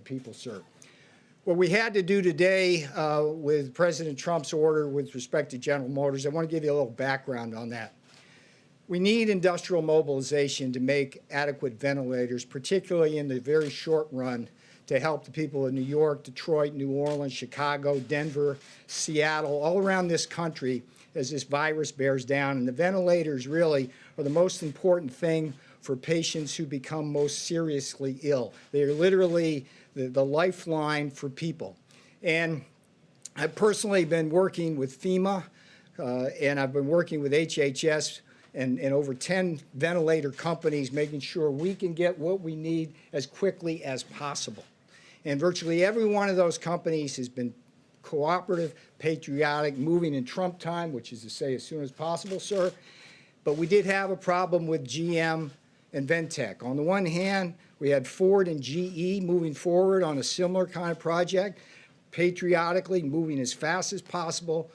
people, sir. What we had to do today with President Trump's order with respect to General Motors, I want to give you a little background on that. We need industrial mobilization to make adequate ventilators, particularly in the very short run, to help the people of New York, Detroit, New Orleans, Chicago, Denver, Seattle, all around this country as this virus bears down. And the ventilators really are the most important thing for patients who become most seriously ill. They are literally the lifeline for people. And I've personally been working with FEMA, and I've been working with HHS and over 10 ventilator companies, making sure we can get what we need as quickly as possible. And virtually every one of those companies has been cooperative, patriotic, moving in Trump time, which is to say as soon as possible, sir. But we did have a problem with GM and Ventec. On the one hand, we had Ford and GE moving forward on a similar kind of project, patriotically moving as fast as possible.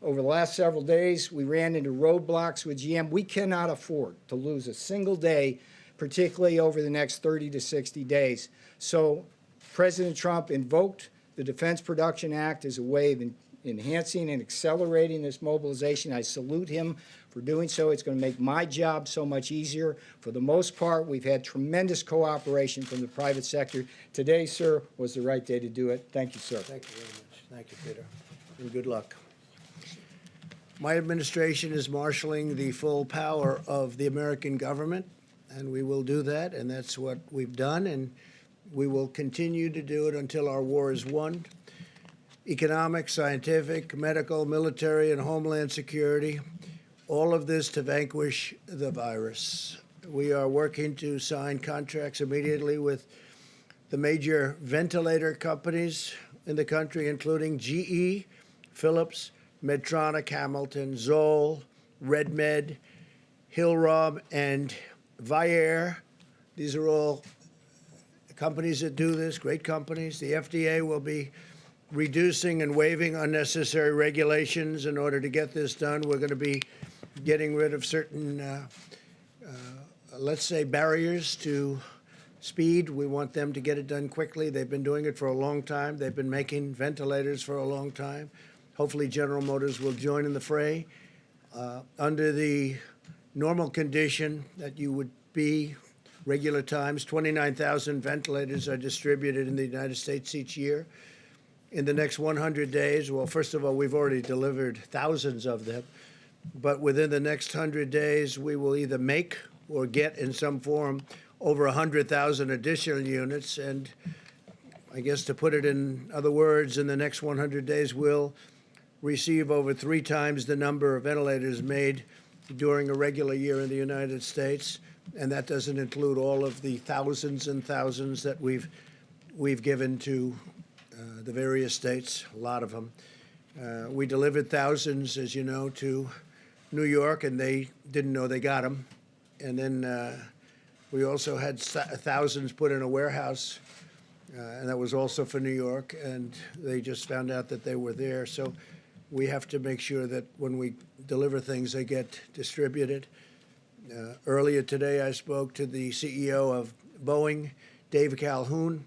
Over the last several days, we ran into roadblocks with GM. We cannot afford to lose a single day, particularly over the next 30 to 60 days. So President Trump invoked the Defense Production Act as a way of enhancing and accelerating this mobilization. I salute him for doing so. It's going to make my job so much easier. For the most part, we've had tremendous cooperation from the private sector. Today, sir, was the right day to do it. Thank you, sir. Thank you very much. Thank you, Peter. And good luck. My administration is marshaling the full power of the American government, and we will do that, and that's what we've done, and we will continue to do it until our war is won. Economic, scientific, medical, military, and homeland security, all of this to vanquish the virus. We are working to sign contracts immediately with the major ventilator companies in the country, including GE, Philips, Medtronic, Hamilton, Zoll, RedMed, Hillrom, and Vyaire. These are all companies that do this, great companies. The FDA will be reducing and waiving unnecessary regulations in order to get this done. We're going to be getting rid of certain, let's say, barriers to speed. We want them to get it done quickly. They've been doing it for a long time. They've been making ventilators for a long time. Hopefully General Motors will join in the fray. Under the normal condition that you would be, regular times, 29,000 ventilators are distributed in the United States each year. In the next 100 days, well, first of all, we've already delivered thousands of them, but within the next 100 days, we will either make or get in some form over 100,000 additional units. And I guess to put it in other words, in the next 100 days, we'll receive over 3 times the number of ventilators made during a regular year in the United States. And that doesn't include all of the thousands and thousands that we've given to the various states, a lot of them. We delivered thousands, as you know, to New York, and they didn't know they got them. And then we also had thousands put in a warehouse, and that was also for New York, and they just found out that they were there. So we have to make sure that when we deliver things, they get distributed. Earlier today, I spoke to the CEO of Boeing, Dave Calhoun,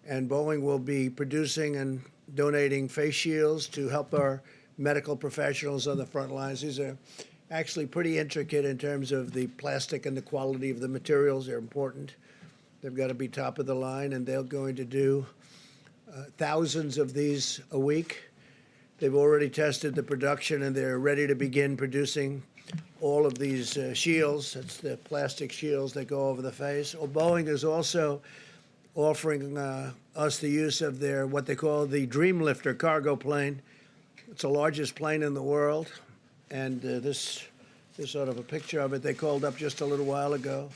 and Boeing will be producing and donating face shields to help our medical professionals on the front lines. These are actually pretty intricate in terms of the plastic and the quality of the materials. They're important. They've got to be top of the line, and they're going to do thousands of these a week. They've already tested the production, and they're ready to begin producing all of these shields. That's the plastic shields that go over the face. Well, Boeing is also offering us the use of their, what they call the Dreamlifter cargo plane. It's the largest plane in the world. And this is sort of a picture of it. They called up just a little while ago.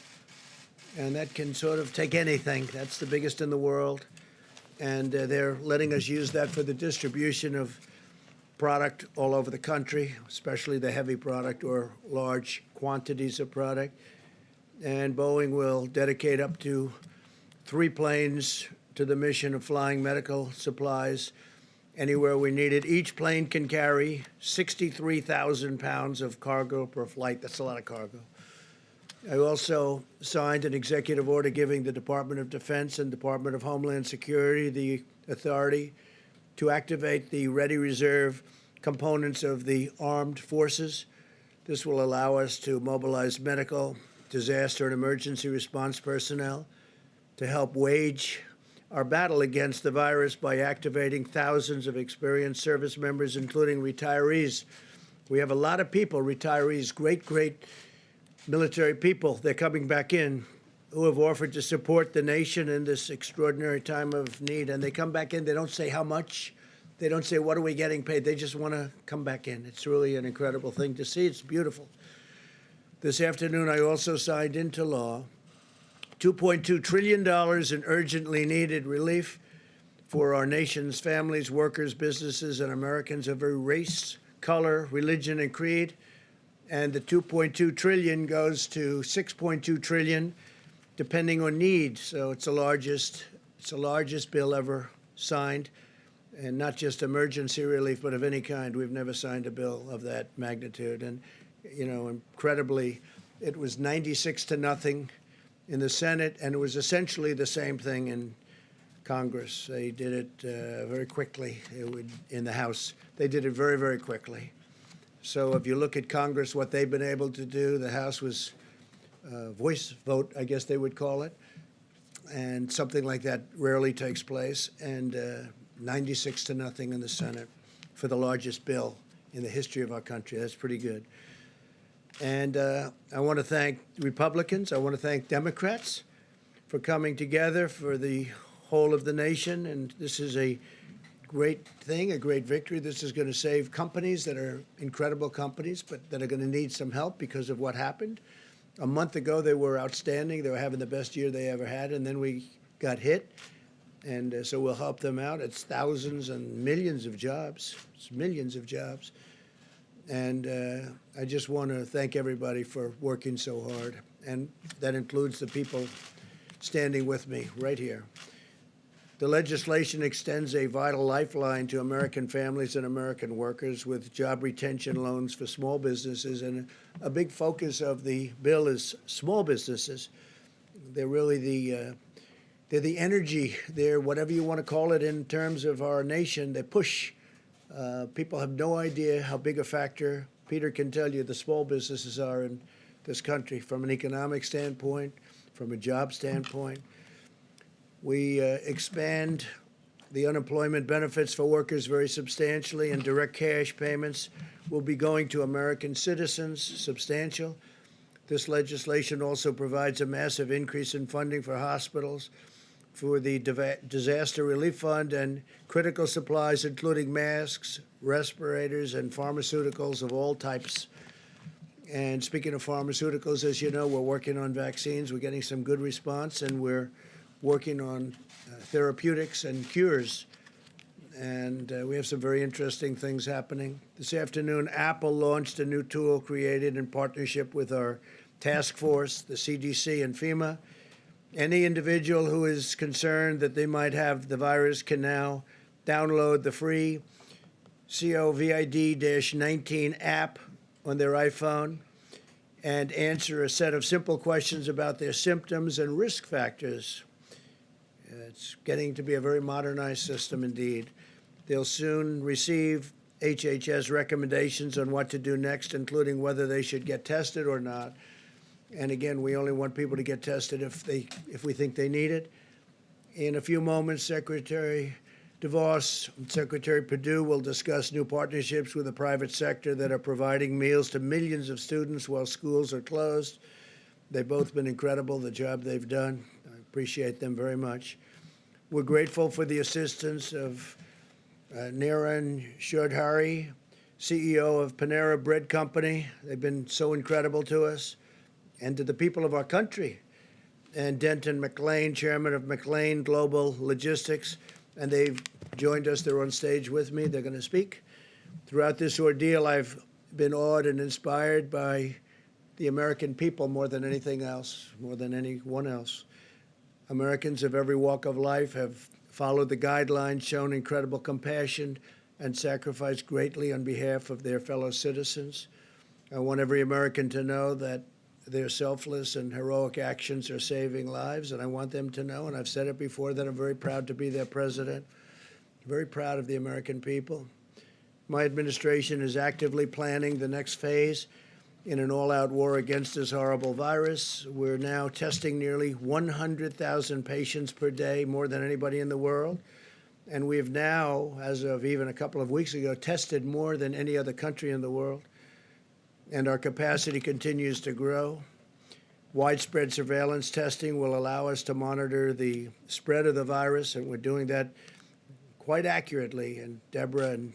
And that can sort of take anything. That's the biggest in the world. And they're letting us use that for the distribution of product all over the country, especially the heavy product or large quantities of product. And Boeing will dedicate up to 3 planes to the mission of flying medical supplies anywhere we need it. Each plane can carry 63,000 pounds of cargo per flight. That's a lot of cargo. I also signed an executive order giving the Department of Defense and Department of Homeland Security the authority to activate the Ready Reserve components of the armed forces. This will allow us to mobilize medical, disaster, and emergency response personnel to help wage our battle against the virus by activating thousands of experienced service members, including retirees. We have a lot of people, retirees, great military people. They're coming back in who have offered to support the nation in this extraordinary time of need. And they come back in. They don't say how much. They don't say, what are we getting paid? They just want to come back in. It's really an incredible thing to see. It's beautiful. This afternoon, I also signed into law $2.2 trillion in urgently needed relief for our nation's families, workers, businesses, and Americans of every race, color, religion, and creed. And the 2.2 trillion goes to 6.2 trillion, depending on need. So it's the largest bill ever signed, and not just emergency relief, but of any kind. We've never signed a bill of that magnitude. And, incredibly, it was 96-0 in the Senate, and it was essentially the same thing in Congress. They did it very quickly. In the House, they did it very, very quickly. So if you look at Congress, what they've been able to do, the House was voice vote, I guess they would call it, and something like that rarely takes place, and 96-0 in the Senate for the largest bill in the history of our country. That's pretty good. And I want to thank Republicans. I want to thank Democrats for coming together for the whole of the nation. And this is a great thing, a great victory. This is going to save companies that are incredible companies, but that are going to need some help because of what happened. A month ago, they were outstanding. They were having the best year they ever had. And then we got hit. And so we'll help them out. It's thousands and millions of jobs. It's millions of jobs. And I just want to thank everybody for working so hard. And that includes the people standing with me right here. The legislation extends a vital lifeline to American families and American workers with job retention loans for small businesses. And a big focus of the bill is small businesses. They're really they're the energy. They're whatever you want to call it in terms of our nation. They push. People have no idea how big a factor, Peter can tell you, the small businesses are in this country from an economic standpoint, from a job standpoint. We expand the unemployment benefits for workers very substantially, and direct cash payments will be going to American citizens, substantial. This legislation also provides a massive increase in funding for hospitals, for the Disaster Relief Fund, and critical supplies, including masks, respirators, and pharmaceuticals of all types. And speaking of pharmaceuticals, as you know, we're working on vaccines. We're getting some good response, and we're working on therapeutics and cures. And we have some very interesting things happening. This afternoon, Apple launched a new tool created in partnership with our task force, the CDC and FEMA. Any individual who is concerned that they might have the virus can now download the free COVID-19 app on their iPhone and answer a set of simple questions about their symptoms and risk factors. It's getting to be a very modernized system indeed. They'll soon receive HHS recommendations on what to do next, including whether they should get tested or not. And again, we only want people to get tested if we think they need it. In a few moments, Secretary DeVos and Secretary Perdue will discuss new partnerships with the private sector that are providing meals to millions of students while schools are closed. They've both been incredible, the job they've done. I appreciate them very much. We're grateful for the assistance of Niran Chaudhary, CEO of Panera Bread Company. They've been so incredible to us. And to the people of our country, and Denton McLean, chairman of McLean Global Logistics, and they've joined us. They're on stage with me. They're going to speak. Throughout this ordeal, I've been awed and inspired by the American people more than anything else, more than anyone else. Americans of every walk of life have followed the guidelines, shown incredible compassion, and sacrificed greatly on behalf of their fellow citizens. I want every American to know that their selfless and heroic actions are saving lives, and I want them to know, and I've said it before, that I'm very proud to be their president, very proud of the American people. My administration is actively planning the next phase in an all-out war against this horrible virus. We're now testing nearly 100,000 patients per day, more than anybody in the world. And we've now, as of even a couple of weeks ago, tested more than any other country in the world. And our capacity continues to grow. Widespread surveillance testing will allow us to monitor the spread of the virus, and we're doing that quite accurately. And Deborah and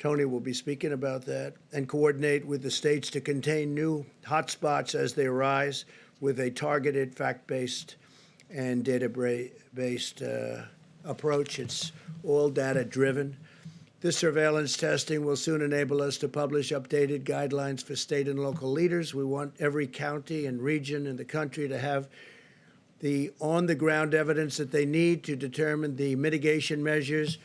Tony will be speaking about that, and coordinate with the states to contain new hotspots as they arise with a targeted, fact-based, and data-based approach. It's all data-driven. This surveillance testing will soon enable us to publish updated guidelines for state and local leaders. We want every county and region in the country to have the on-the-ground evidence that they need to determine the mitigation measures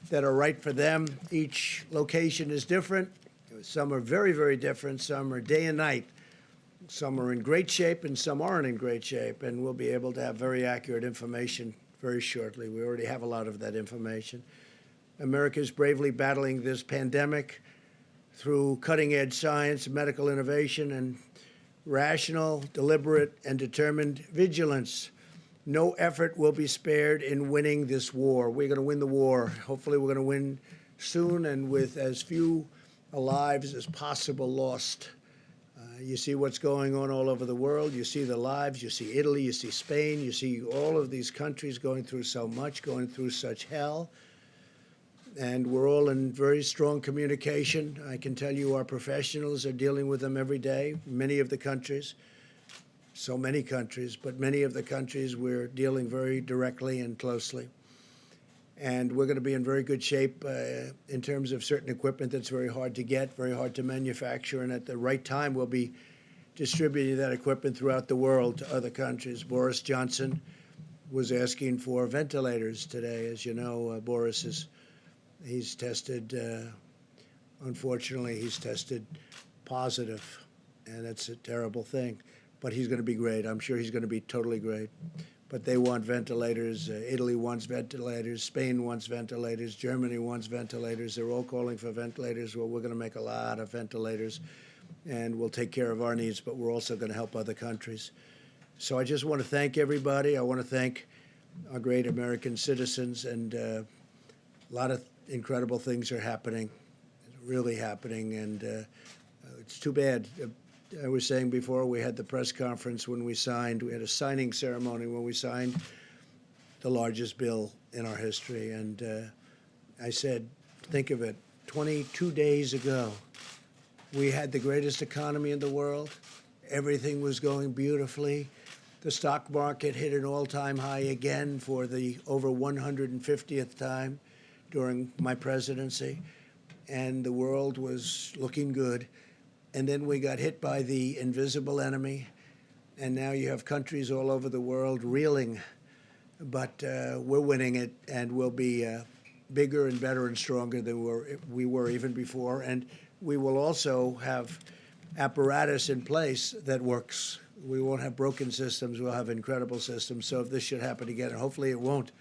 that are right for them. Each location is different. Some are very, very different. Some are day and night. Some are in great shape and some aren't in great shape. And we'll be able to have very accurate information very shortly. We already have a lot of that information. America is bravely battling this pandemic through cutting-edge science, medical innovation, and rational, deliberate, and determined vigilance. No effort will be spared in winning this war. We're going to win the war. Hopefully, we're going to win soon and with as few lives as possible lost. You see what's going on all over the world. You see the lives. You see Italy. You see Spain. You see all of these countries going through so much, going through such hell. And we're all in very strong communication. I can tell you our professionals are dealing with them every day. Many of the countries. So many countries, but many of the countries we're dealing very directly and closely. And we're going to be in very good shape in terms of certain equipment that's very hard to get, very hard to manufacture, and at the right time we'll be distributing that equipment throughout the world to other countries. Boris Johnson was asking for ventilators today. As you know, he's tested, unfortunately, he's tested positive, and that's a terrible thing. But he's going to be great. I'm sure he's going to be totally great. But they want ventilators. Italy wants ventilators. Spain wants ventilators. Germany wants ventilators. They're all calling for ventilators. Well, we're going to make a lot of ventilators, and we'll take care of our needs, but we're also going to help other countries. So I just want to thank everybody. I want to thank our great American citizens, and a lot of incredible things are happening, really happening, and it's too bad. I was saying before, we had the press conference when we signed. We had a signing ceremony when we signed the largest bill in our history. And I said, think of it, 22 days ago, we had the greatest economy in the world. Everything was going beautifully. The stock market hit an all-time high again for the over 150th time during my presidency. And the world was looking good. And then we got hit by the invisible enemy, and now you have countries all over the world reeling. But we're winning it, and we'll be bigger and better and stronger than we were even before. And we will also have apparatus in place that works. We won't have broken systems. We'll have incredible systems. So if this should happen again, and hopefully it won't,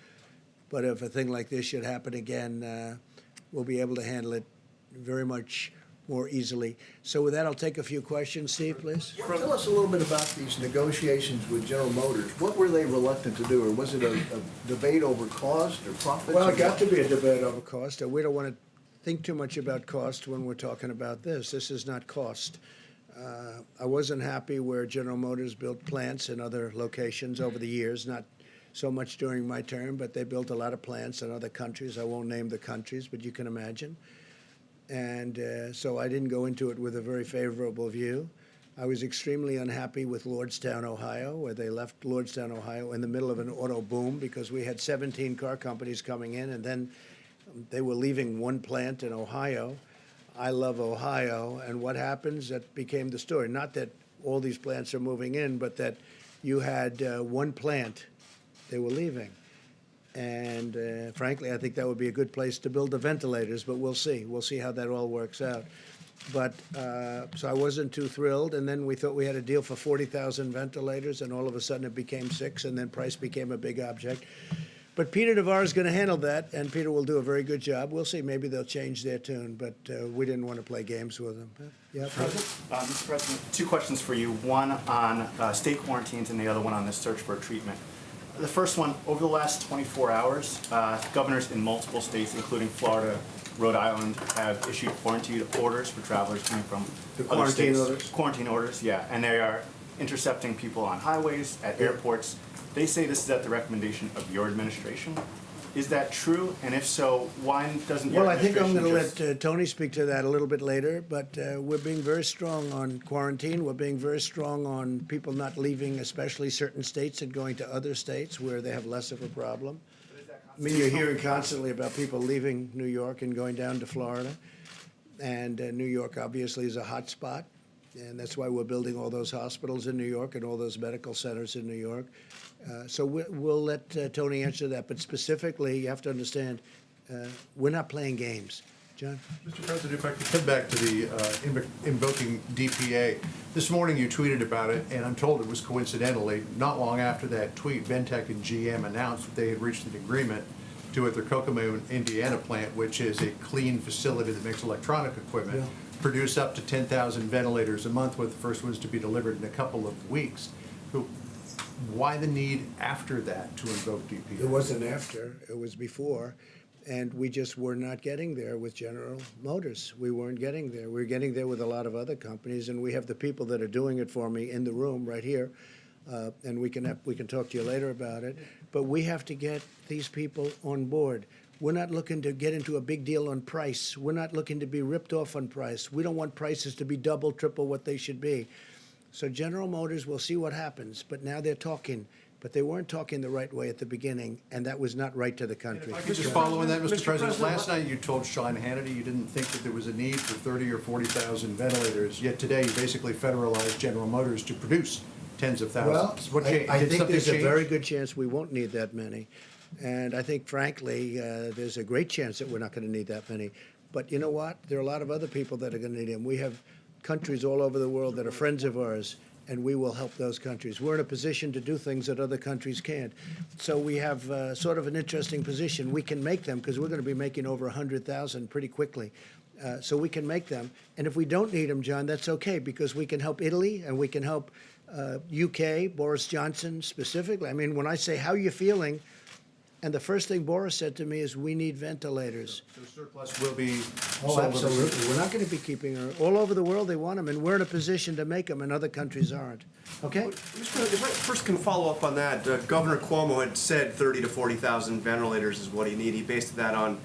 but if a thing like this should happen again, we'll be able to handle it very much more easily. So with that, I'll take a few questions. Steve, please. Tell us a little bit about these negotiations with General Motors. What were they reluctant to do, or was it a debate over cost or profits? Well, it got to be a debate over cost. We don't want to think too much about cost when we're talking about this. This is not cost. I wasn't happy where General Motors built plants in other locations over the years, not so much during my term, but they built a lot of plants in other countries. I won't name the countries, but you can imagine. And so I didn't go into it with a very favorable view. I was extremely unhappy with Lordstown, Ohio, where they left Lordstown, Ohio in the middle of an auto boom because we had 17 car companies coming in, and then they were leaving one plant in Ohio. I love Ohio, and what happens? That became the story. Not that all these plants are moving in, but that you had one plant they were leaving. And frankly, I think that would be a good place to build the ventilators, but we'll see. We'll see how that all works out. But, so I wasn't too thrilled, and then we thought we had a deal for 40,000 ventilators, and all of a sudden it became 6, and then price became a big object. But Peter Navarro is going to handle that, and Peter will do a very good job. We'll see, maybe they'll change their tune, but we didn't want to play games with them. Yeah, President? Mr. President, two questions for you. One on state quarantines and the other one on the search for treatment. The first one, over the last 24 hours, governors in multiple states, including Florida, Rhode Island, have issued quarantine orders for travelers coming from The other quarantine states. orders? Quarantine orders, yeah. And they are intercepting people on highways, at airports. They say this is at the recommendation of your administration. Is that true? And if so, why doesn't your Well, I think I'm administration going just... to let Tony speak to that a little bit later, but we're being very strong on quarantine. We're being very strong on people not leaving, especially certain states, and going to other states where they have less of a problem. I mean, you're hearing constantly about people leaving New York and going down to Florida. And New York obviously is a hot spot, and that's why we're building all those hospitals in New York and all those medical centers in New York. So we'll let Tony answer that, but specifically, you have to understand, we're not playing games. John? Mr. President, if I could come back to the invoking DPA. This morning you tweeted about it, and I'm told it was coincidentally, not long after that tweet, Ventec and GM announced that they had reached an agreement to at their Kokomo, Indiana plant, which is a clean facility that makes electronic equipment, Yeah. produce up to 10,000 ventilators a month, with the first ones to be delivered in a couple of weeks. Why the need after that to invoke DPA? It wasn't after, it was before, and we just were not getting there with General Motors. We weren't getting there. We were getting there with a lot of other companies, and we have the people that are doing it for me in the room right here, and we can talk to you later about it. But we have to get these people on board. We're not looking to get into a big deal on price. We're not looking to be ripped off on price. We don't want prices to be double, triple what they should be. So General Motors, we'll see what happens, but now they're talking. But they weren't talking the right way at the beginning, and that was not right to the country. If I could just follow on that, Mr. President. Last night you told Sean Hannity you didn't think that there was a need for 30 or 40,000 ventilators, yet today you basically federalized General Motors to produce tens of thousands. Well, I Did think something there's a change? very good chance we won't need that many. And I think, frankly, there's a great chance that we're not going to need that many. But you know what? There are a lot of other people that are going to need them. We have countries all over the world that are friends of ours, and we will help those countries. We're in a position to do things that other countries can't. So we have sort of an interesting position. We can make them because we're going to be making over 100,000 pretty quickly. So we can make them. And if we don't need them, John, that's okay, because we can help Italy and we can help UK, Boris Johnson specifically. I mean, when I say, how are you feeling? And the first thing Boris said to me is, we need ventilators. So surplus will be Oh, sold absolutely. We're not going to be keeping her. All over the world, they want them, and we're in a position to make them, and other countries aren't. Okay? Mr. President, if I first can follow up on that, Governor Cuomo had said 30 to 40,000 ventilators is what he needed. He based that on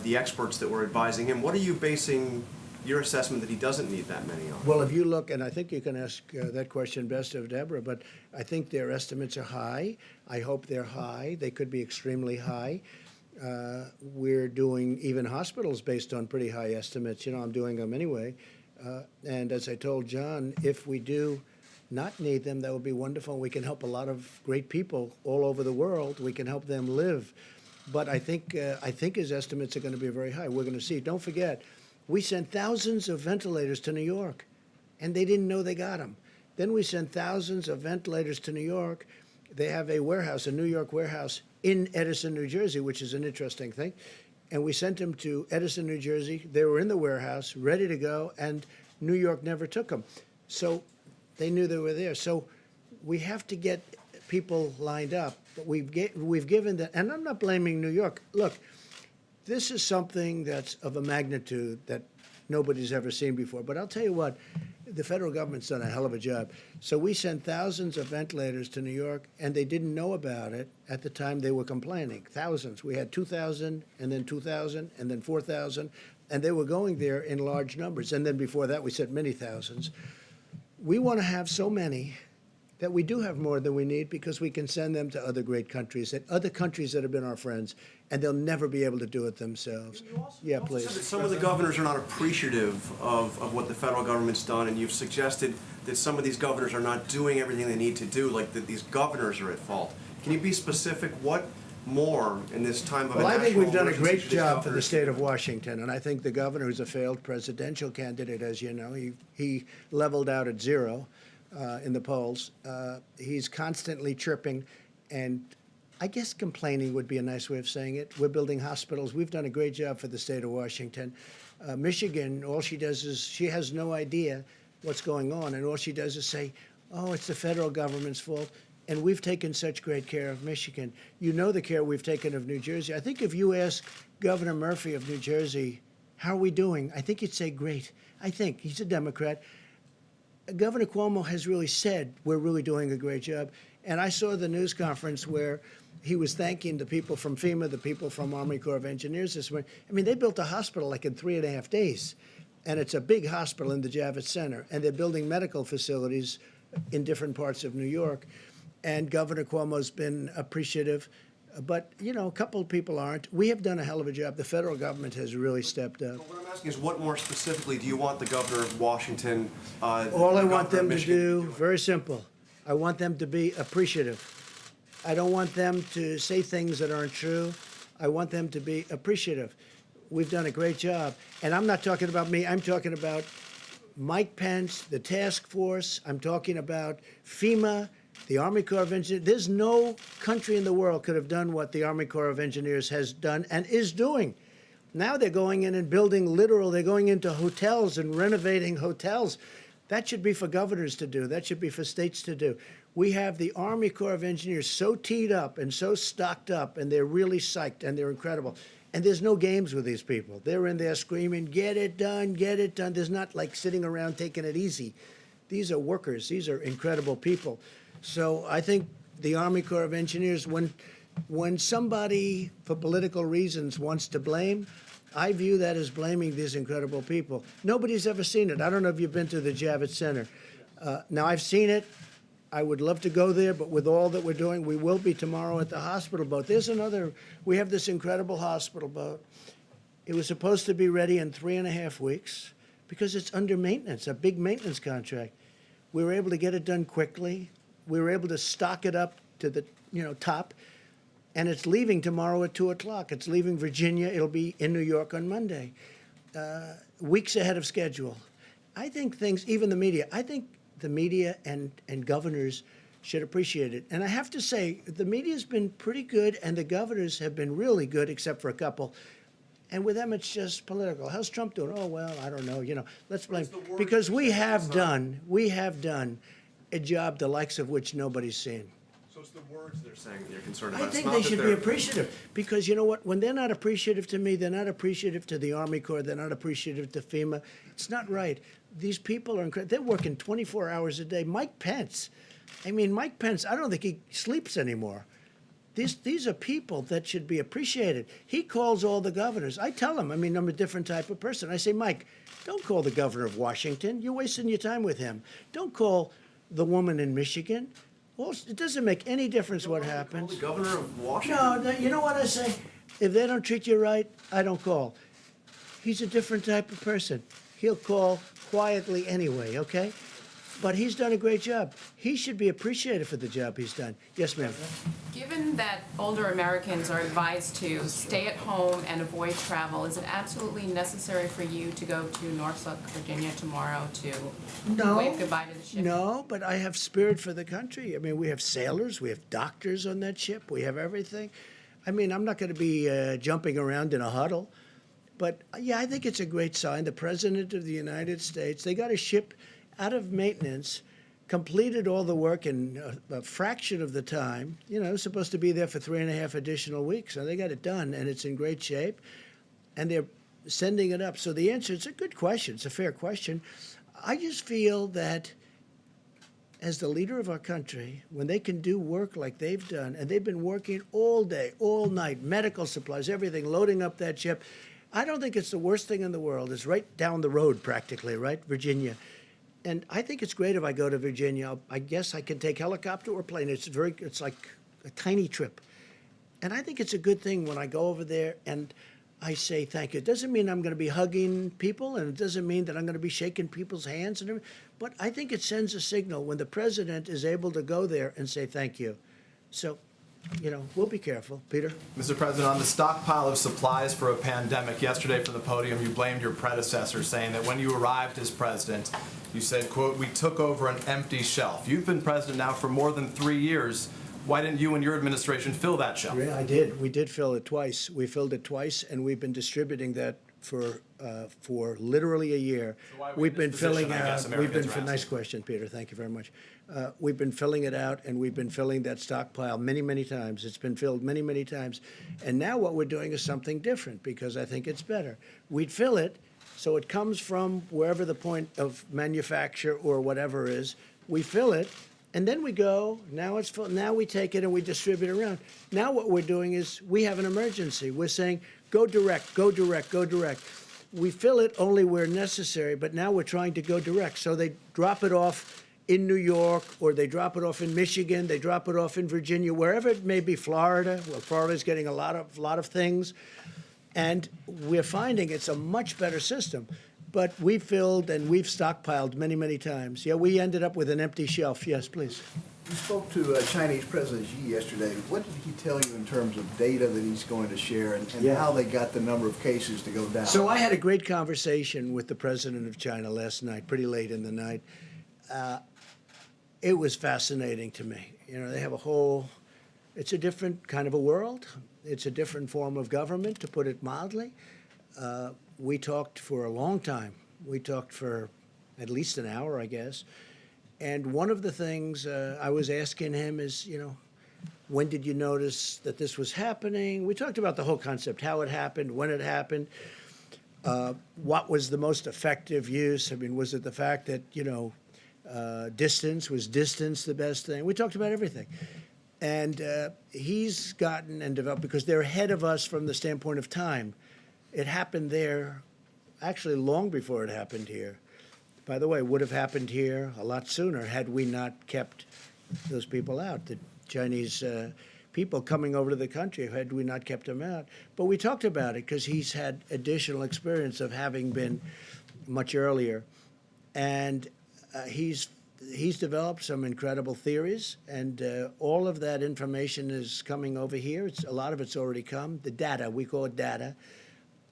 the experts that were advising him. What are you basing your assessment that he doesn't need that many on? Well, if you look, and I think you can ask that question best of Deborah, but I think their estimates are high. I hope they're high. They could be extremely high. We're doing even hospitals based on pretty high estimates. You know, I'm doing them anyway. And as I told John, if we do not need them, that would be wonderful. We can help a lot of great people all over the world. We can help them live. But I think his estimates are going to be very high. We're going to see. Don't forget, we sent thousands of ventilators to New York, and they didn't know they got them. Then we sent thousands of ventilators to New York. They have a warehouse, a New York warehouse in Edison, New Jersey, which is an interesting thing. And we sent them to Edison, New Jersey. They were in the warehouse, ready to go, and New York never took them. So they knew they were there. So we have to get people lined up. But we've given that, and I'm not blaming New York. Look, this is something that's of a magnitude that nobody's ever seen before. But I'll tell you what, the federal government's done a hell of a job. So we sent thousands of ventilators to New York, and they didn't know about it at the time they were complaining. Thousands. We had 2,000, and then 2,000, and then 4,000, and they were going there in large numbers. And then before that, we sent many thousands. We want to have so many that we do have more than we need, because we can send them to other great countries, that have been our friends, and they'll never be able to do it themselves. Yeah, please. Some of the governors are not appreciative of what the federal government's done, and you've suggested that some of these governors are not doing everything they need to do, like that these governors are at fault. Can you be specific? What more in this time of Well, a I think national we've done a emergency great for these job for the governors? state of Washington, and I think the governor, who's a failed presidential candidate, as you know, he leveled out at zero in the polls. He's constantly chirping, and I guess complaining would be a nice way of saying it. We're building hospitals. We've done a great job for the state of Washington. Michigan, all she does is she has no idea what's going on, and all she does is say, "Oh, it's the federal government's fault." And we've taken such great care of Michigan. You know the care we've taken of New Jersey. I think if you ask Governor Murphy of New Jersey, how are we doing? I think he'd say great. I think he's a Democrat. Governor Cuomo has really said we're really doing a great job. And I saw the news conference where he was thanking the people from FEMA, the people from Army Corps of Engineers this morning. I mean, they built a hospital like in 3.5 days. And it's a big hospital in the Javits Center. And they're building medical facilities in different parts of New York. And Governor Cuomo's been appreciative. But, you know, a couple of people aren't. We have done a hell of a job. The federal government has really stepped up. What I'm asking is, what more specifically do you want the governor of Washington? All I want them to do, very simple, I want them to be appreciative. I don't want them to say things that aren't true. I want them to be appreciative. We've done a great job. And I'm not talking about me, I'm talking about Mike Pence, the task force, I'm talking about FEMA, the Army Corps of Engineers. There's no country in the world could have done what the Army Corps of Engineers has done and is doing. Now they're going in and building they're going into hotels and renovating hotels. That should be for governors to do. That should be for states to do. We have the Army Corps of Engineers so teed up and so stocked up, and they're really psyched, and they're incredible. And there's no games with these people. They're in there screaming, get it done, get it done. There's not like sitting around taking it easy. These are workers. These are incredible people. So I think the Army Corps of Engineers, when somebody, for political reasons, wants to blame, I view that as blaming these incredible people. Nobody's ever seen it. I don't know if you've been to the Javits Center. Now, I've seen it. I would love to go there, but with all that we're doing, we will be tomorrow at the hospital boat. We have this incredible hospital boat. It was supposed to be ready in 3.5 weeks because it's under maintenance, a big maintenance contract. We were able to get it done quickly. We were able to stock it up to the top, and it's leaving tomorrow at 2 o'clock. It's leaving Virginia. It'll be in New York on Monday, weeks ahead of schedule. I think even the media, I think the media and governors should appreciate it. And I have to say, the media's been pretty good, and the governors have been really good, except for a couple. And with them, it's just political. How's Trump doing? Oh, well, I don't know. Let's blame. Because we have done a job the likes of which nobody's seen. So it's the words they're saying that you're concerned I about. think they should be appreciative, because you know what? When they're not appreciative to me, they're not appreciative to the Army Corps, they're not appreciative to FEMA. It's not right. These people are incredible. They're working 24 hours a day. Mike Pence, I don't think he sleeps anymore. These are people that should be appreciated. He calls all the governors. I tell him, I'm a different type of person. I say, Mike, don't call the governor of Washington. You're wasting your time with him. Don't call the woman in Michigan. Well, it doesn't make any difference what happens. The governor of Washington? No, you know what I say? If they don't treat you right, I don't call. He's a different type of person. He'll call quietly anyway, okay? But he's done a great job. He should be appreciated for the job he's done. Yes, ma'am. Given that older Americans are advised to stay at home and avoid travel, is it absolutely necessary for you to go to Norfolk, Virginia tomorrow to wave goodbye to the ship? No, but I have spirit for the country. We have sailors, we have doctors on that ship, we have everything. I'm not going to be jumping around in a huddle. But, yeah, I think it's a great sign. The President of the United States, they got a ship out of maintenance, completed all the work in a fraction of the time. It was supposed to be there for 3.5 additional weeks, so they got it done, and it's in great shape, and they're sending it up. So the answer, it's a good question. It's a fair question. I just feel that as the leader of our country, when they can do work like they've done, and they've been working all day, all night, medical supplies, everything, loading up that ship, I don't think it's the worst thing in the world. It's right down the road practically, right, Virginia. And I think it's great if I go to Virginia. I guess I can take helicopter or plane. It's like a tiny trip. And I think it's a good thing when I go over there and I say thank you. It doesn't mean I'm going to be hugging people, and it doesn't mean that I'm going to be shaking people's hands and everything. But I think it sends a signal when the president is able to go there and say thank you. So we'll be careful. Peter? Mr. President, on the stockpile of supplies for a pandemic, yesterday from the podium, you blamed your predecessor, saying that when you arrived as president, you said, quote, "We took over an empty shelf." You've been president now for more than 3 years. Why didn't you and your administration fill that shelf? Yeah, I did. We did fill it twice. We filled it twice, and we've been distributing that for literally a year. So why are we We've in this been filling position, I guess out. Americans are Nice asking. question, Peter. Thank you very much. We've been filling it out, and we've been filling that stockpile many, many times. It's been filled many, many times, and now what we're doing is something different because I think it's better. We'd fill it, so it comes from wherever the point of manufacture or whatever is. We fill it. And then we go, now it's full, now we take it and we distribute it around. Now what we're doing is we have an emergency. We're saying, go direct, go direct, go direct. We fill it only where necessary, but now we're trying to go direct. So they drop it off in New York, or they drop it off in Michigan, they drop it off in Virginia, wherever it may be, Florida. Well, Florida's getting a lot of things. And we're finding it's a much better system. But we've filled and we've stockpiled many, many times. Yeah, we ended up with an empty shelf. Yes, please. You spoke to Chinese President Xi yesterday. What did he tell you in terms of data that he's going to share and Yeah. how they got the number of cases to go down? So I had a great conversation with the president of China last night, pretty late in the night. It was fascinating to me. They have it's a different kind of a world. It's a different form of government, to put it mildly. We talked for a long time. We talked for at least an hour, I guess. And one of the things I was asking him is, when did you notice that this was happening? We talked about the whole concept, how it happened, when it happened, what was the most effective use? I mean, was it the fact that, distance, was distance the best thing? We talked about everything. And he's gotten and developed, because they're ahead of us from the standpoint of time. It happened there actually long before it happened here. By the way, it would have happened here a lot sooner had we not kept those people out, the Chinese people coming over to the country, had we not kept them out. But we talked about it because he's had additional experience of having been much earlier. And he's developed some incredible theories, and all of that information is coming over here. A lot of it's already come. The data, we call it data.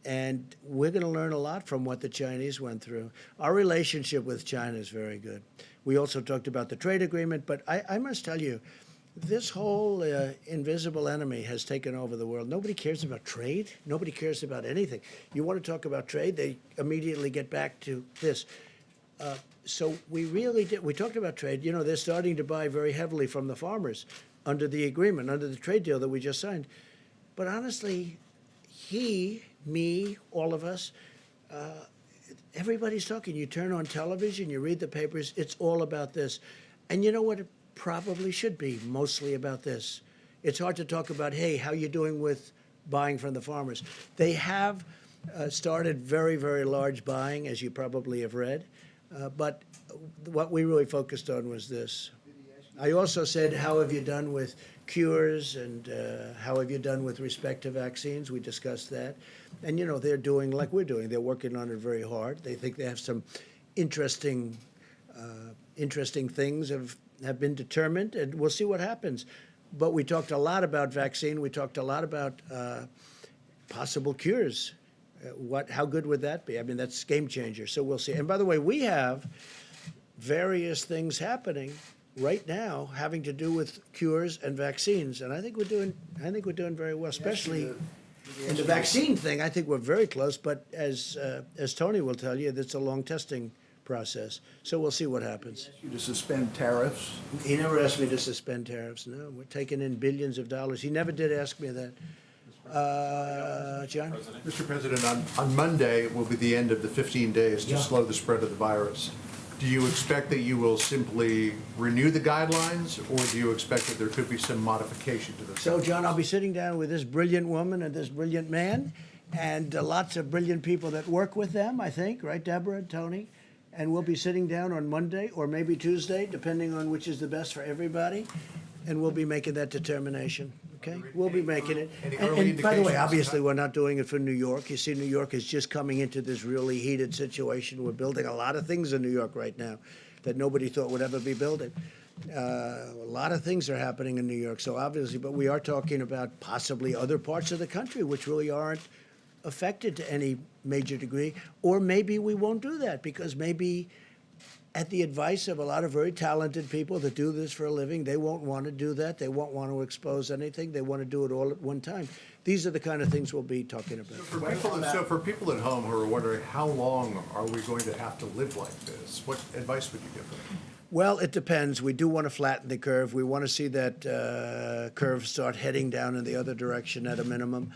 And we're going to learn a lot from what the Chinese went through. Our relationship with China is very good. We also talked about the trade agreement, but I must tell you, this whole invisible enemy has taken over the world. Nobody cares about trade. Nobody cares about anything. You want to talk about trade, they immediately get back to this. So we really did. We talked about trade. They're starting to buy very heavily from the farmers under the agreement, under the trade deal that we just signed. But honestly, me, all of us, everybody's talking. You turn on television, you read the papers, it's all about this. And you know what? It probably should be mostly about this. It's hard to talk about, hey, how you doing with buying from the farmers? They have started very, very large buying, as you probably have read. But what we really focused on was this. I also said, how have you done with cures, and how have you done with respect to vaccines? We discussed that. And, they're doing like we're doing. They're working on it very hard. They think they have some interesting things have been determined, and we'll see what happens. But we talked a lot about vaccine. We talked a lot about possible cures. How good would that be? I mean, that's game changer. So we'll see. And by the way, we have various things happening right now having to do with cures and vaccines, and I think we're doing very well, especially in the vaccine thing. I think we're very close, but as Tony will tell you, it's a long testing process. So we'll see what happens. You to suspend tariffs. He never asked me to suspend tariffs. No, we're taking in billions of dollars. He never did ask me that. John? Mr. President, on Monday will be the end of the 15 days to slow the spread of the virus. Do you expect that you will simply renew the guidelines, or do you expect that there could be some modification to them? So, John, I'll be sitting down with this brilliant woman and this brilliant man, and lots of brilliant people that work with them, I think, right, Deborah and Tony? And we'll be sitting down on Monday or maybe Tuesday, depending on which is the best for everybody, and we'll be making that determination. Okay, we'll be making it. Any And early by the way, indications? obviously, we're not doing it for New York. You see, New York is just coming into this really heated situation. We're building a lot of things in New York right now that nobody thought would ever be building. A lot of things are happening in New York, so obviously, but we are talking about possibly other parts of the country which really aren't affected to any major degree, or maybe we won't do that because maybe at the advice of a lot of very talented people that do this for a living, they won't want to do that. They won't want to expose anything. They want to do it all at one time. These are the kind of things we'll be talking about. So for people at home who are wondering, how long are we going to have to live like this? What advice would you give them? Well, it depends. We do want to flatten the curve. We want to see that curve start heading down in the other direction at a minimum.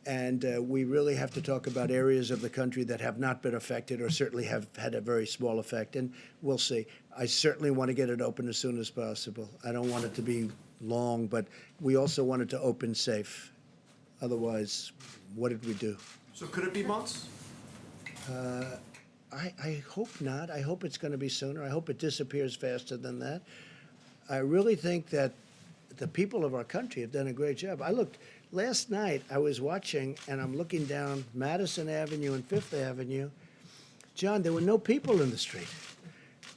And we really have to talk about areas of the country that have not been affected or certainly have had a very small effect. And we'll see. I certainly want to get it open as soon as possible. I don't want it to be long, but we also want it to open safe. Otherwise, what did we do? So could it be months? I hope not. I hope it's going to be sooner. I hope it disappears faster than that. I really think that the people of our country have done a great job. Last night I was watching, and I'm looking down Madison Avenue and Fifth Avenue. John, there were no people in the street.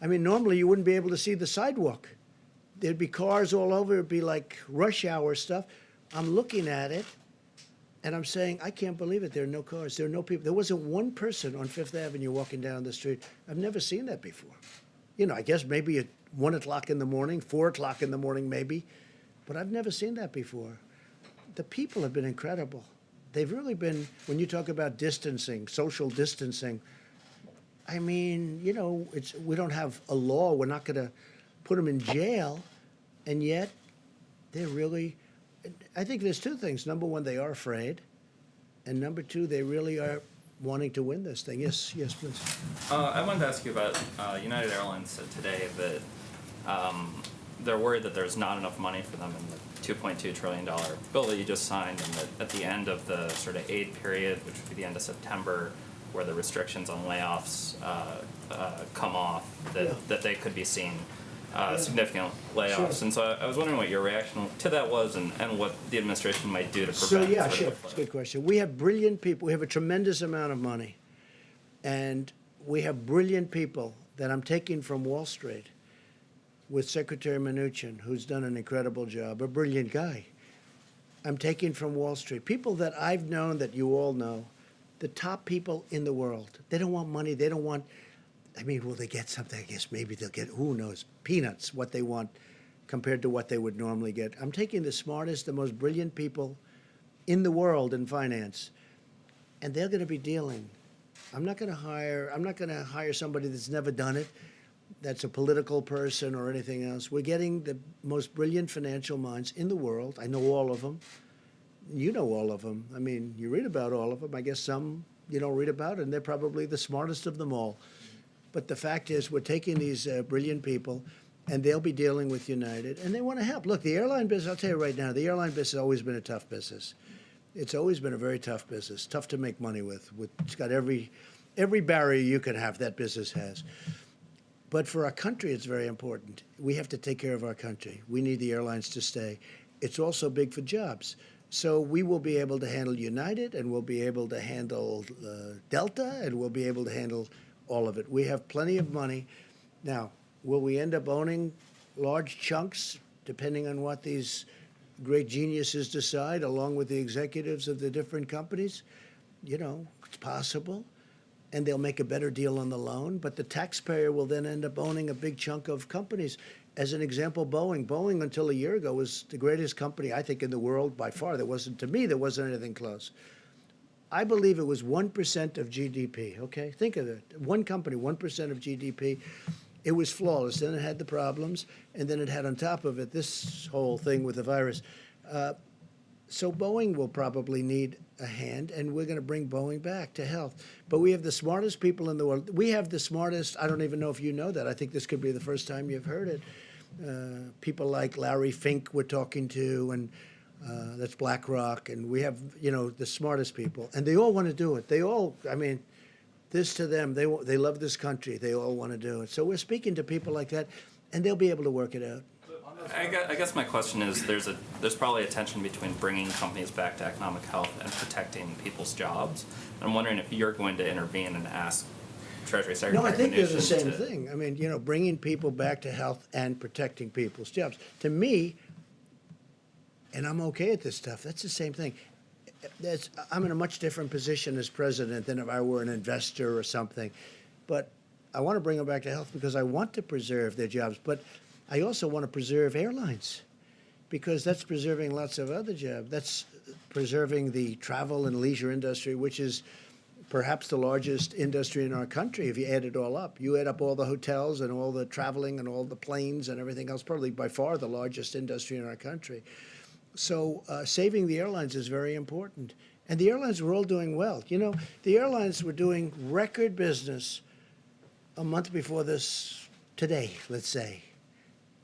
I mean, normally you wouldn't be able to see the sidewalk. There'd be cars all over. It'd be like rush hour stuff. I'm looking at it, and I'm saying, I can't believe it. There are no cars. There are no people. There wasn't one person on Fifth Avenue walking down the street. I've never seen that before. You know, I guess maybe at 1 o'clock in the morning, 4 o'clock in the morning maybe, but I've never seen that before. The people have been incredible. They've really been, when you talk about distancing, social distancing, I mean, you know, we don't have a law. We're not going to put them in jail, and yet they're really, I think there's two things. Number one, they are afraid, and number two, they really are wanting to win this thing. Yes, please. I wanted to ask you about United Airlines said today that they're worried that there's not enough money for them in the $2.2 trillion bill that you just signed, and that at the end of the sort of aid period, which would be the end of September, where the restrictions on layoffs come off, that they could be seeing significant layoffs. Sure. And so I was wondering what your reaction to that was, and what the administration might do to prevent So, yeah, sort sure. of It's a good question. We have brilliant people. We have a tremendous amount of money. And we have brilliant people that I'm taking from Wall Street with Secretary Mnuchin, who's done an incredible job, a brilliant guy. I'm taking from Wall Street. People that I've known, that you all know, the top people in the world. They don't want money. They don't want, I mean, will they get something? I guess maybe they'll get, who knows, peanuts, what they want compared to what they would normally get. I'm taking the smartest, the most brilliant people in the world in finance, and they're going to be dealing. I'm not going to hire somebody that's never done it, that's a political person or anything else. We're getting the most brilliant financial minds in the world. I know all of them. You know all of them. I mean, you read about all of them. I guess some you don't read about, and they're probably the smartest of them all. But the fact is, we're taking these brilliant people, and they'll be dealing with United, and they want to help. Look, the airline business, I'll tell you right now, the airline business has always been a tough business. It's always been a very tough business, tough to make money with. It's got every barrier you can have, that business has. But for our country, it's very important. We have to take care of our country. We need the airlines to stay. It's also big for jobs. So we will be able to handle United, and we'll be able to handle Delta, and we'll be able to handle all of it. We have plenty of money. Now, will we end up owning large chunks, depending on what these great geniuses decide, along with the executives of the different companies? You know, it's possible. And they'll make a better deal on the loan, but the taxpayer will then end up owning a big chunk of companies. As an example, Boeing. Boeing, until a year ago, was the greatest company, I think, in the world by far. There wasn't anything close. I believe it was 1% of GDP, okay? Think of it. One company, 1% of GDP. It was flawless. Then it had the problems, and then it had on top of it this whole thing with the virus. So Boeing will probably need a hand, and we're going to bring Boeing back to health. But we have the smartest people in the world. We have the smartest, I don't even know if you know that. I think this could be the first time you've heard it. People like Larry Fink we're talking to, and that's BlackRock. And we have, you know, the smartest people. And they all want to do it. They all, I mean, this to them, they love this country. They all want to do it. So we're speaking to people like that, and they'll be able to work it out. I guess my question is, there's probably a tension between bringing companies back to economic health and protecting people's jobs. And I'm wondering if you're going to intervene and ask Treasury No, Secretary. I think they're the Mnuchin same to- thing. I mean, bringing people back to health and protecting people's jobs. To me, and I'm okay at this stuff, that's the same thing. I'm in a much different position as president than if I were an investor or something. But I want to bring them back to health because I want to preserve their jobs. But I also want to preserve airlines because that's preserving lots of other jobs. That's preserving the travel and leisure industry, which is perhaps the largest industry in our country if you add it all up. You add up all the hotels and all the traveling and all the planes and everything else, probably by far the largest industry in our country. So saving the airlines is very important. And the airlines were all doing well. The airlines were doing record business a month before this today, let's say.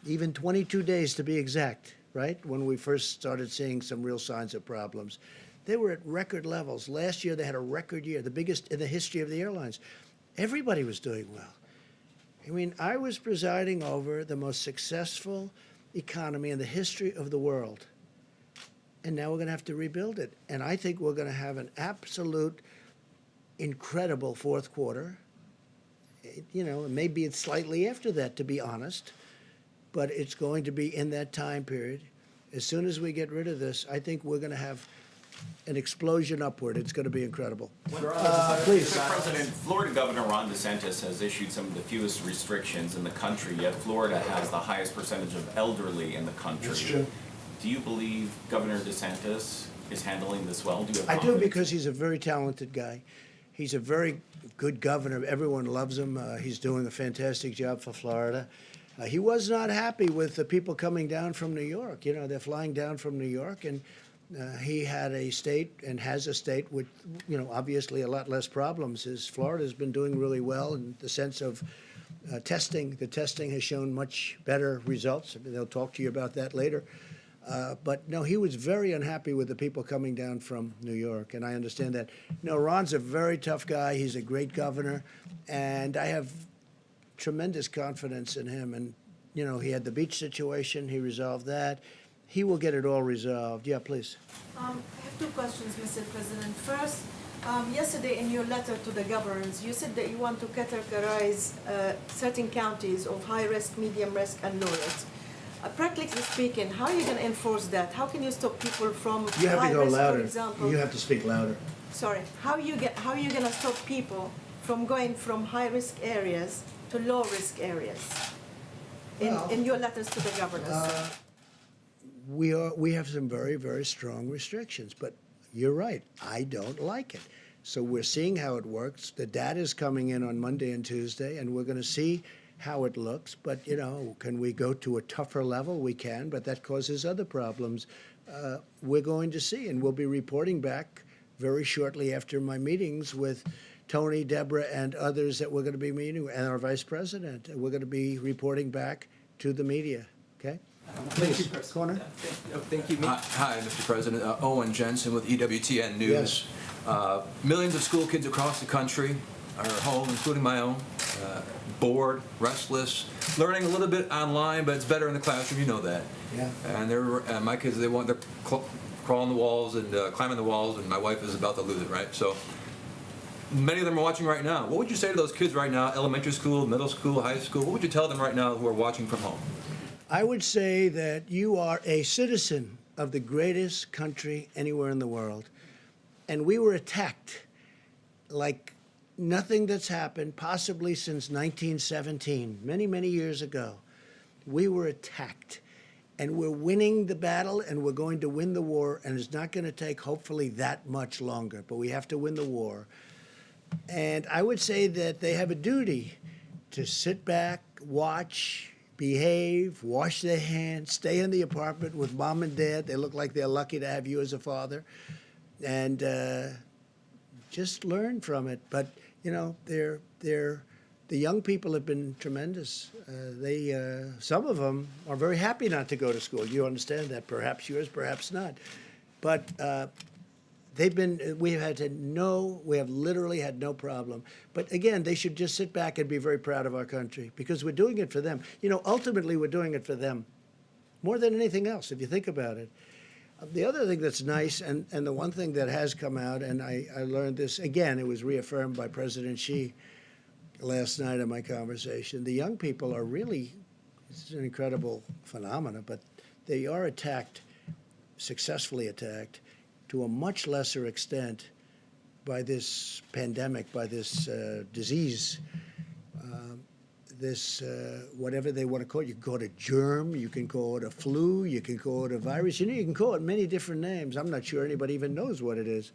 Even 22 days to be exact, right? When we first started seeing some real signs of problems. They were at record levels. Last year they had a record year, the biggest in the history of the airlines. Everybody was doing well. I mean, I was presiding over the most successful economy in the history of the world. And now we're going to have to rebuild it. And I think we're going to have an absolute incredible fourth quarter. Maybe it's slightly after that, to be honest. But it's going to be in that time period. As soon as we get rid of this, I think we're going to have an explosion upward. It's going to be incredible. Please. Mr. President, Florida Governor Ron DeSantis has issued some of the fewest restrictions in the country, yet Florida has the highest percentage of elderly in the country. That's true. Do you believe Governor DeSantis is handling this well? Do you have I do confidence? because he's a very talented guy. He's a very good governor. Everyone loves him. He's doing a fantastic job for Florida. He was not happy with the people coming down from New York. They're flying down from New York, and he had a state and has a state with, obviously a lot less problems. Florida's been doing really well in the sense of testing. The testing has shown much better results. They'll talk to you about that later. But no, he was very unhappy with the people coming down from New York, and I understand that. No, Ron's a very tough guy. He's a great governor, and I have tremendous confidence in him. And, he had the beach situation. He resolved that. He will get it all resolved. Yeah, please. I have two questions, Mr. President. First, yesterday in your letter to the governors, you said that you want to categorize certain counties of high risk, medium risk, and low risk. Practically speaking, how are you going to enforce that? How can you stop people from You have high to go risk, louder. for example? You have to speak louder. Sorry. How are you going to stop people from going from high risk areas to low risk areas? In your letters to the governors. We have some very, very strong restrictions, but you're right. I don't like it. So we're seeing how it works. The data is coming in on Monday and Tuesday, and we're going to see how it looks. But, can we go to a tougher level? We can, but that causes other problems. We're going to see, and we'll be reporting back very shortly after my meetings with Tony, Deborah, and others that we're going to be meeting, and our vice president. We're going to be reporting back to the media, okay? Please, corner. Thank you. Hi, Mr. President. Owen Jensen with EWTN News. Yes. Millions of school kids across the country are home, including my own, bored, restless, learning a little bit online, but it's better in the classroom. You know that. Yeah. And my kids, they're crawling the walls and climbing the walls, and my wife is about to lose it. Right. So many of them are watching right now. What would you say to those kids right now? Elementary school, middle school, high school. What would you tell them right now who are watching from home? I would say that you are a citizen of the greatest country anywhere in the world. And we were attacked like nothing that's happened possibly since 1917, many, many years ago. We were attacked. And we're winning the battle, and we're going to win the war, and it's not going to take, hopefully, that much longer. But we have to win the war. And I would say that they have a duty to sit back, watch, behave, wash their hands, stay in the apartment with mom and dad. They look like they're lucky to have you as a father. And just learn from it. But, the young people have been tremendous. Some of them are very happy not to go to school. You understand that. Perhaps yours, perhaps not. But we have literally had no problem. But again, they should just sit back and be very proud of our country because we're doing it for them. Ultimately, we're doing it for them more than anything else, if you think about it. The other thing that's nice, and the one thing that has come out, and I learned this, again, it was reaffirmed by President Xi, last night in my conversation. The young people are really, it's an incredible phenomenon, but they are attacked, successfully attacked, to a much lesser extent by this pandemic, by this disease, whatever they want to call it. You can call it a germ, you can call it a flu, you can call it a virus. You know, you can call it many different names. I'm not sure anybody even knows what it is.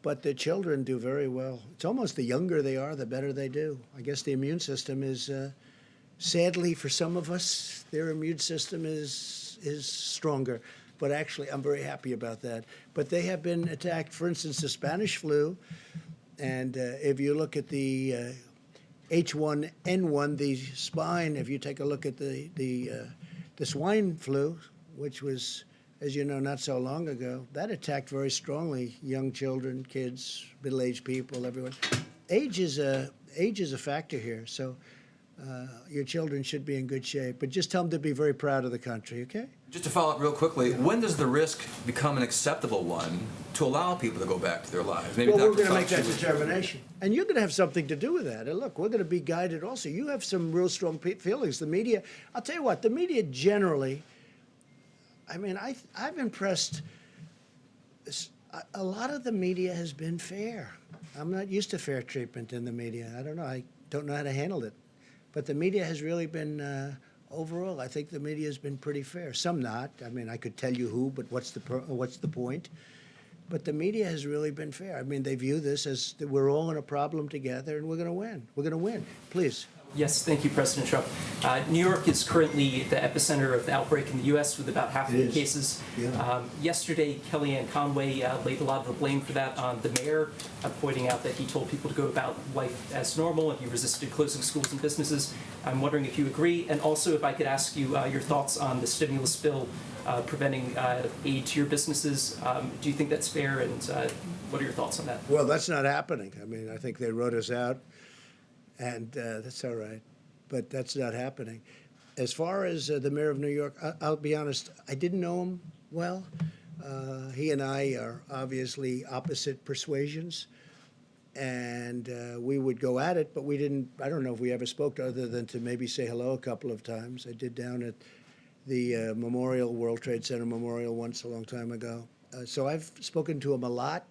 But the children do very well. It's almost the younger they are, the better they do. I guess the immune system is, sadly for some of us, their immune system is stronger. But actually, I'm very happy about that. But they have been attacked, for instance, the Spanish flu. And if you look at the H1N1, the spine, if you take a look at the swine flu, which was, as you know, not so long ago, that attacked very strongly young children, kids, middle-aged people, everyone. Age is a factor here, so your children should be in good shape. But just tell them to be very proud of the country, okay? Just to follow up real quickly, when does the risk become an acceptable one to allow people to go back to their lives? Maybe Well, we're Dr. going to make that Fauci would- determination. And you're going to have something to do with that. And look, we're going to be guided also. You have some real strong feelings. The media, I'll tell you what, the media generally, I mean, I've impressed, a lot of the media has been fair. I'm not used to fair treatment in the media. I don't know. I don't know how to handle it. But the media has really been, overall, I think the media has been pretty fair. Some not. I mean, I could tell you who, but what's the point? But the media has really been fair. I mean, they view this as that we're all in a problem together, and we're going to win. We're going to win. Please. Yes, thank you, President Trump. New York is currently the epicenter of the outbreak in the U.S. with about half of the cases. Yeah. Yesterday, Kellyanne Conway laid a lot of the blame for that on the mayor, pointing out that he told people to go about life as normal and he resisted closing schools and businesses. I'm wondering if you agree, and also if I could ask you your thoughts on the stimulus bill preventing aid to your businesses. Do you think that's fair, and what are your thoughts on that? Well, that's not happening. I mean, I think they wrote us out, and that's all right. But that's not happening. As far as the mayor of New York, I'll be honest, I didn't know him well. He and I are obviously opposite persuasions, and we would go at it, but we didn't, I don't know if we ever spoke other than to maybe say hello a couple of times. I did down at the Memorial, World Trade Center Memorial once a long time ago. So I've spoken to him a lot,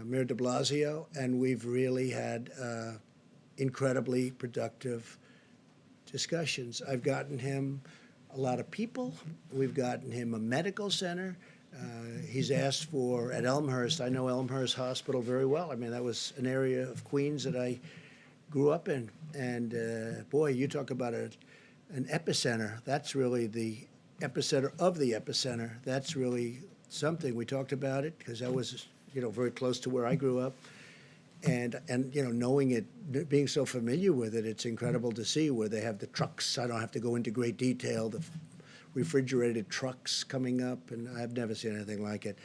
Mayor de Blasio, and we've really had incredibly productive discussions. I've gotten him a lot of people. We've gotten him a medical center. He's asked for, at Elmhurst, I know Elmhurst Hospital very well. I mean, that was an area of Queens that I grew up in. And boy, you talk about an epicenter. That's really the epicenter of the epicenter. That's really something. We talked about it because that was, you know, very close to where I grew up. And you know, knowing it, being so familiar with it, it's incredible to see where they have the trucks. I don't have to go into great detail, the refrigerated trucks coming up, and I've never seen anything like it.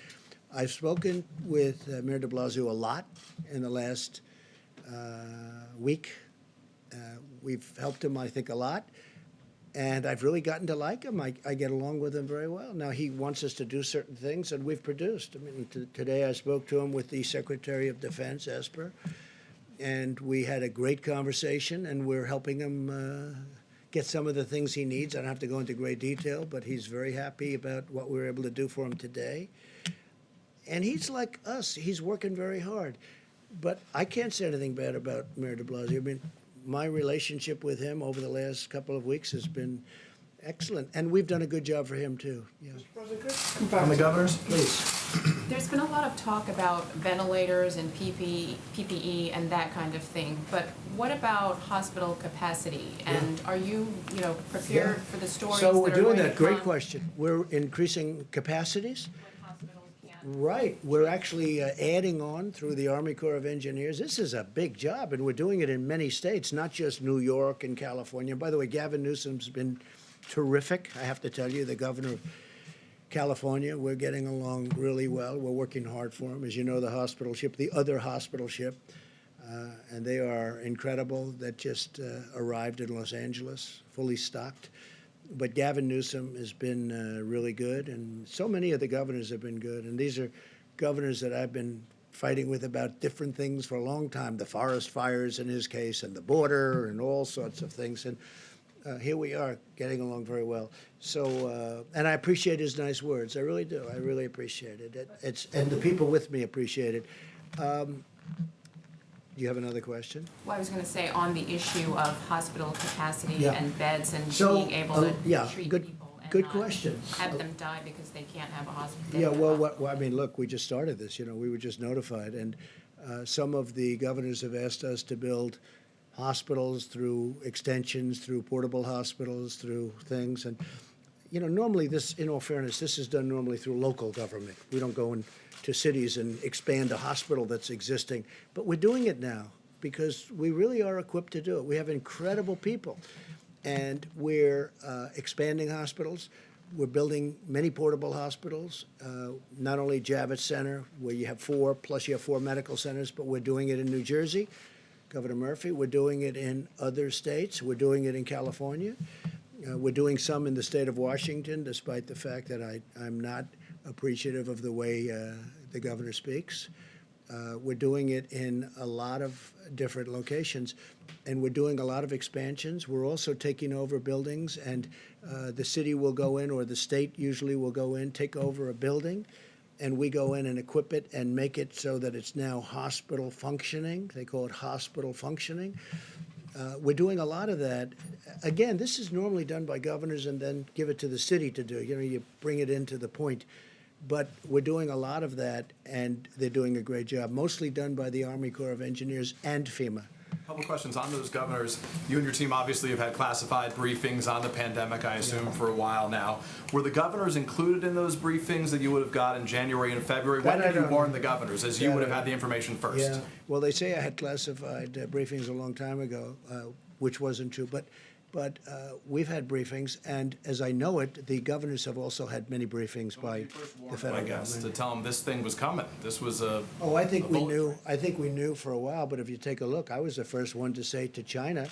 I've spoken with Mayor de Blasio a lot in the last week. We've helped him, I think, a lot. And I've really gotten to like him. I get along with him very well. Now, he wants us to do certain things, and we've produced. I mean, today I spoke to him with the Secretary of Defense, Esper, and we had a great conversation, and we're helping him get some of the things he needs. I don't have to go into great detail, but he's very happy about what we were able to do for him today. And he's like us. He's working very hard. But I can't say anything bad about Mayor de Blasio. I mean, my relationship with him over the last couple of weeks has been excellent, and we've done a good job for him too. Yeah. On the governors? Please. There's been a lot of talk about ventilators and PPE and that kind of thing, but what about hospital capacity? And are you prepared for the stories So we're that are doing going that. to Great come question. We're increasing capacities. when hospitals can't? Right. We're actually adding on through the Army Corps of Engineers. This is a big job, and we're doing it in many states, not just New York and California. By the way, Gavin Newsom's been terrific, I have to tell you, the governor of California. We're getting along really well. We're working hard for him. As you know, the hospital ship, the other hospital ship, and they are incredible, that just arrived in Los Angeles, fully stocked. But Gavin Newsom has been really good, and so many of the governors have been good. And these are governors that I've been fighting with about different things for a long time, the forest fires in his case, and the border, and all sorts of things. And here we are, getting along very well. So, and I appreciate his nice words. I really do. I really appreciate it. And the people with me appreciate it. Do you have another question? Well, I was gonna say, on the issue of hospital capacity Yeah. and beds and So, being able to yeah, treat good- people and good not question. have them die because they can't have a hospital. Yeah, well, I mean, look, we just started this, we were just notified, and some of the governors have asked us to build hospitals through extensions, through portable hospitals, through things, and, normally this, in all fairness, this is done normally through local government. We don't go into cities and expand a hospital that's existing, but we're doing it now because we really are equipped to do it. We have incredible people, and we're expanding hospitals. We're building many portable hospitals, not only Javits Center, where you have 4, plus you have 4 medical centers, but we're doing it in New Jersey, Governor Murphy. We're doing it in other states. We're doing it in California. We're doing some in the state of Washington, despite the fact that I'm not appreciative of the way the governor speaks. We're doing it in a lot of different locations, and we're doing a lot of expansions. We're also taking over buildings, and the city will go in, or the state usually will go in, take over a building, and we go in and equip it and make it so that it's now hospital functioning. They call it hospital functioning. We're doing a lot of that. Again, this is normally done by governors and then give it to the city to do. You bring it into the point. But we're doing a lot of that, and they're doing a great job, mostly done by the Army Corps of Engineers and FEMA. Couple questions on those governors. You and your team obviously have had classified briefings on the pandemic, I assume, for a while now. Were the governors included in those briefings that you would have got in January and February? When That I did you don't warn know. the governors, as you That would I have had don't- the information first? Yeah, well, they say I had classified briefings a long time ago, which wasn't true, but we've had briefings, and as I know it, the governors have also had many briefings by the federal I guess, to government. tell them this thing was coming. This was a. Oh, I think a we bullet knew. train. I think we knew for a while. But if you take a look, I was the first one to say to China,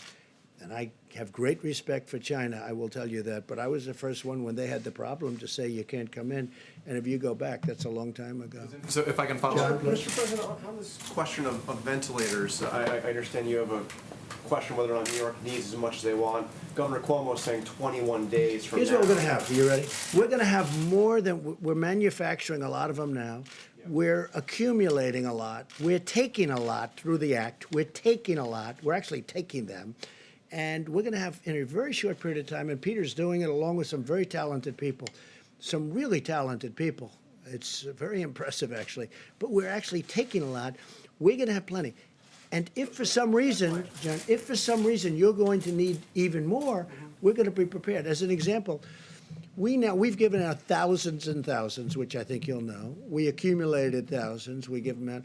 and I have great respect for China. I will tell you that. But I was the first one when they had the problem to say you can't come in. And if you go back, that's a long time ago. So if I can follow up. Mr. President, on this question of ventilators, I understand you have a question whether or not New York needs as much as they want. Governor Cuomo is saying 21 days from Here's now. what we're going to have. Are you ready? We're going to have more than we're manufacturing a lot of them now. We're accumulating a lot. We're taking a lot through the act. We're taking a lot. We're actually taking them. And we're going to have, in a very short period of time, and Peter's doing it along with some very talented people, some really talented people. It's very impressive, actually. But we're actually taking a lot. We're going to have plenty. And if for some reason, John, if for some reason you're going to need even more, we're going to be prepared. As an example, we've given out thousands and thousands, which I think you'll know. We accumulated thousands. We give them out.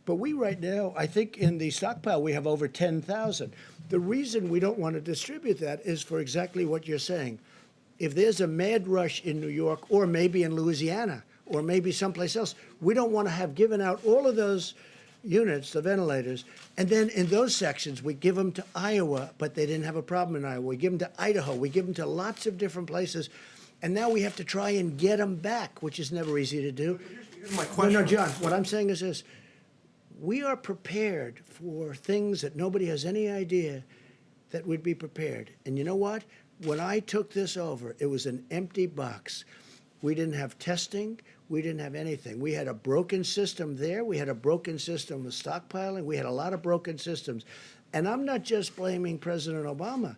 But we right now, I think in the stockpile, we have over 10,000. The reason we don't want to distribute that is for exactly what you're saying. If there's a mad rush in New York, or maybe in Louisiana, or maybe someplace else, we don't want to have given out all of those units, the ventilators, and then in those sections, we give them to Iowa, but they didn't have a problem in Iowa. We give them to Idaho. We give them to lots of different places. And now we have to try and get them back, which is never easy to do. Here's my question. No, John, what I'm saying is this. We are prepared for things that nobody has any idea that would be prepared. And you know what? When I took this over, it was an empty box. We didn't have testing. We didn't have anything. We had a broken system there. We had a broken system with stockpiling. We had a lot of broken systems. And I'm not just blaming President Obama.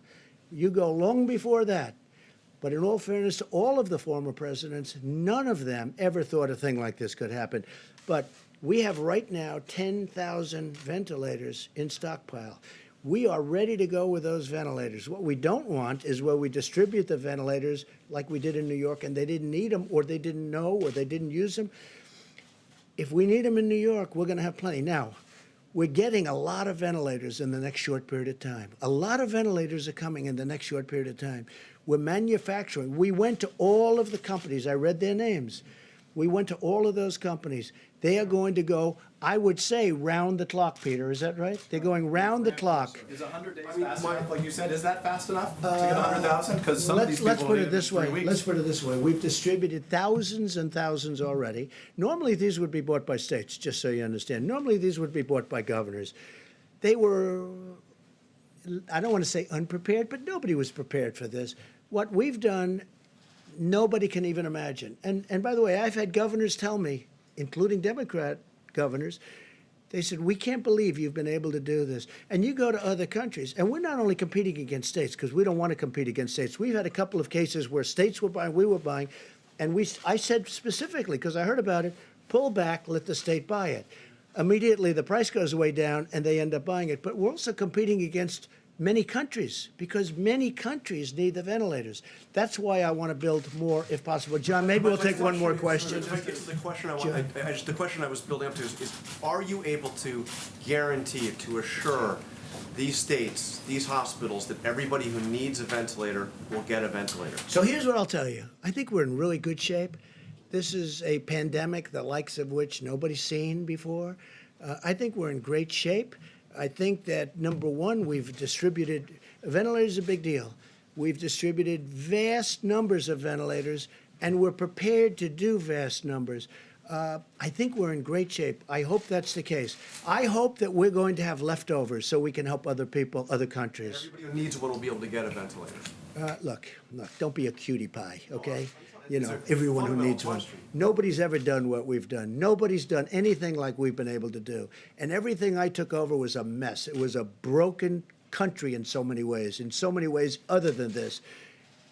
You go long before that. But in all fairness to all of the former presidents, none of them ever thought a thing like this could happen. But we have right now 10,000 ventilators in stockpile. We are ready to go with those ventilators. What we don't want is where we distribute the ventilators like we did in New York and they didn't need them or they didn't know or they didn't use them. If we need them in New York, we're going to have plenty. Now, we're getting a lot of ventilators in the next short period of time. A lot of ventilators are coming in the next short period of time. We're manufacturing. We went to all of the companies. I read their names. We went to all of those companies. They are going to go, I would say, round the clock, Peter. Is that right? They're going round the clock. Is 100 days fast enough, like you said? Is that fast enough to get 100,000? Because some of these Let's people put need it it in this 3 way. weeks. Let's put it this way. We've distributed thousands and thousands already. Normally, these would be bought by states, just so you understand. Normally, these would be bought by governors. They were, I don't want to say unprepared, but nobody was prepared for this. What we've done, nobody can even imagine. And by the way, I've had governors tell me, including Democrat governors, they said, we can't believe you've been able to do this. And you go to other countries, and we're not only competing against states, because we don't want to compete against states. We've had a couple of cases where states were buying, we were buying, and I said specifically, because I heard about it, pull back, let the state buy it. Immediately, the price goes way down, and they end up buying it. But we're also competing against many countries, because many countries need the ventilators. That's why I want to build more, if possible. John, maybe we'll take one more question. The question the question I was building up to is, are you able to guarantee, to assure these states, these hospitals, that everybody who needs a ventilator will get a ventilator? So here's what I'll tell you. I think we're in really good shape. This is a pandemic, the likes of which nobody's seen before. I think we're in great shape. I think that, number one, we've distributed, ventilators is a big deal. We've distributed vast numbers of ventilators, and we're prepared to do vast numbers. I think we're in great shape. I hope that's the case. I hope that we're going to have leftovers so we can help other people, other countries. Everybody who needs one will be able to get a ventilator. Look, don't be a cutie pie, okay? You It's know, a everyone who fundamental needs one. question. Nobody's ever done what we've done. Nobody's done anything like we've been able to do. And everything I took over was a mess. It was a broken country in so many ways other than this.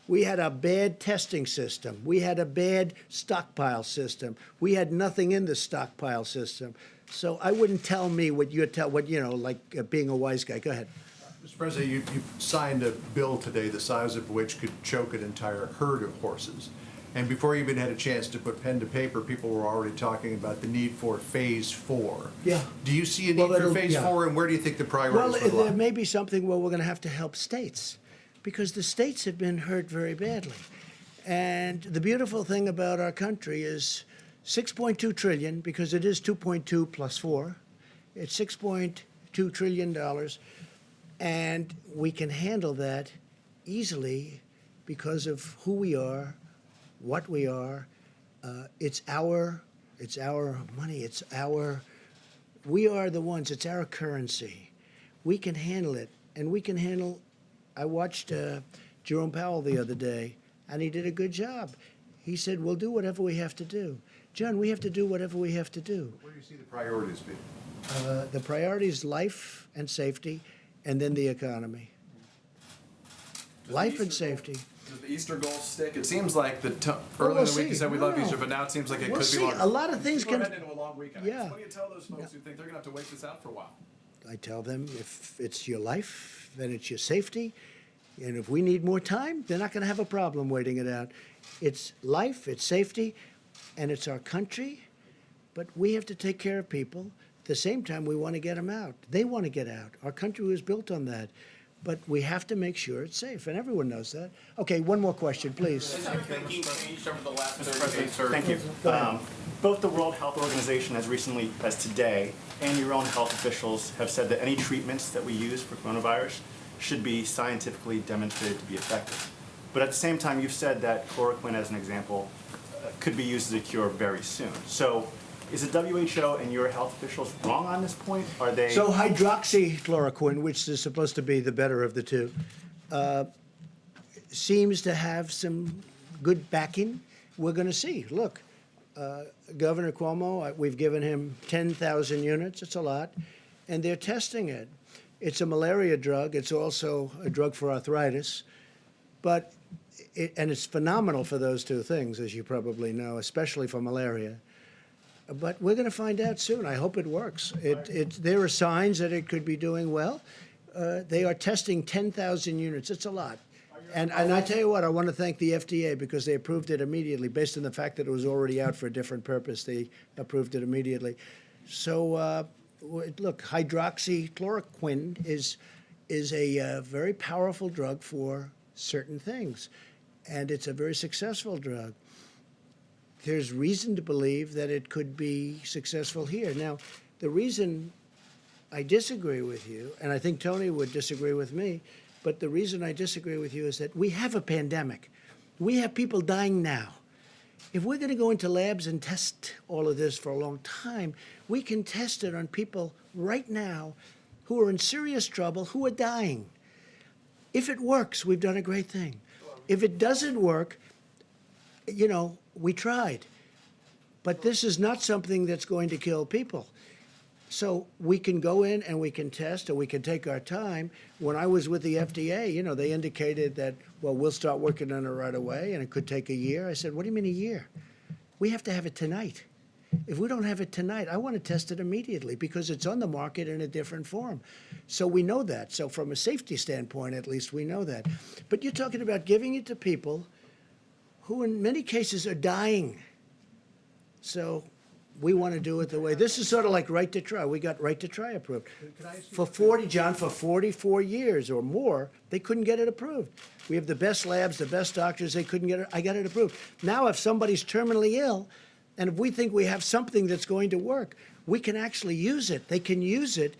We had a bad testing system. We had a bad stockpile system. We had nothing in the stockpile system. So I wouldn't tell me what being a wise guy. Go ahead. Mr. President, you signed a bill today the size of which could choke an entire herd of horses. And before you even had a chance to put pen to paper, people were already talking about the need for phase 4. Yeah. Do you see a need for phase 4, and where do you think the priorities would lie? There may be something where we're going to help states, because the states have been hurt very badly. And the beautiful thing about our country is 6.2 trillion, because it is 2.2 plus 4. It's $6.2 trillion, and we can handle that easily because of who we are, what we are. It's our money. We are the ones. It's our currency. We can handle it, and we can handle. I watched Jerome Powell the other day, and he did a good job. He said, "We'll do whatever we have to do." John, we have to do whatever we have to do. Where do you see the priorities being? The priority is life and safety, and then the economy. Life and safety. Does the Easter goal stick? It seems like earlier we'll in the week you see. said we love No. Easter, but now it seems like it We'll could see. be longer. A lot of things We're can. heading into a long weekend. Yeah. What do you tell those folks who think they're going to have to wait this out for a while? I tell them if it's your life, then it's your safety. And if we need more time, they're not going to have a problem waiting it out. It's life, it's safety, and it's our country. But we have to take care of people. At the same time, we want to get them out. They want to get out. Our country was built on that. But we have to make sure it's safe, and everyone knows that. Okay, one more question, please. Has your thinking changed over the last Mr. 30 President, days, sir? thank you. Go ahead. Both the World Health Organization as recently as today and your own health officials have said that any treatments that we use for coronavirus should be scientifically demonstrated to be effective. But at the same time, you've said that chloroquine, as an example, could be used as a cure very soon. So is the WHO and your health officials wrong on this point? Are they? So hydroxychloroquine, which is supposed to be the better of the two, seems to have some good backing. We're going to see. Look, Governor Cuomo, we've given him 10,000 units. It's a lot. And they're testing it. It's a malaria drug. It's also a drug for arthritis. And it's phenomenal for those two things, as you probably know, especially for malaria. But we're going to find out soon. I hope it works. There are signs that it could be doing well. They are testing 10,000 units. It's a lot. And I tell you what, I want to thank the FDA because they approved it immediately. Based on the fact that it was already out for a different purpose, they approved it immediately. So, look, hydroxychloroquine is a very powerful drug for certain things. And it's a very successful drug. there's reason to believe that it could be successful here. Now, the reason I disagree with you, and I think Tony would disagree with me, but the reason I disagree with you is that we have a pandemic. We have people dying now. If we're going to go into labs and test all of this for a long time, we can test it on people right now who are in serious trouble, who are dying. If it works, we've done a great thing. If it doesn't work, you know, we tried. But this is not something that's going to kill people. So we can go in and we can test, or we can take our time. When I was with the FDA, you know, they indicated that, well, we'll start working on it right away, and it could take a year. I said, what do you mean a year? We have to have it tonight. If we don't have it tonight, I want to test it immediately because it's on the market in a different form. So we know that. So from a safety standpoint, at least, we know that. But you're talking about giving it to people who in many cases are dying. So we want to do it the way. This is sort of like right to try. We got right to try approved. For 44 years or more, they couldn't get it approved. We have the best labs, the best doctors, they couldn't get it. I got it approved. Now, if somebody's terminally ill, and if we think we have something that's going to work, we can actually use it. They can use it.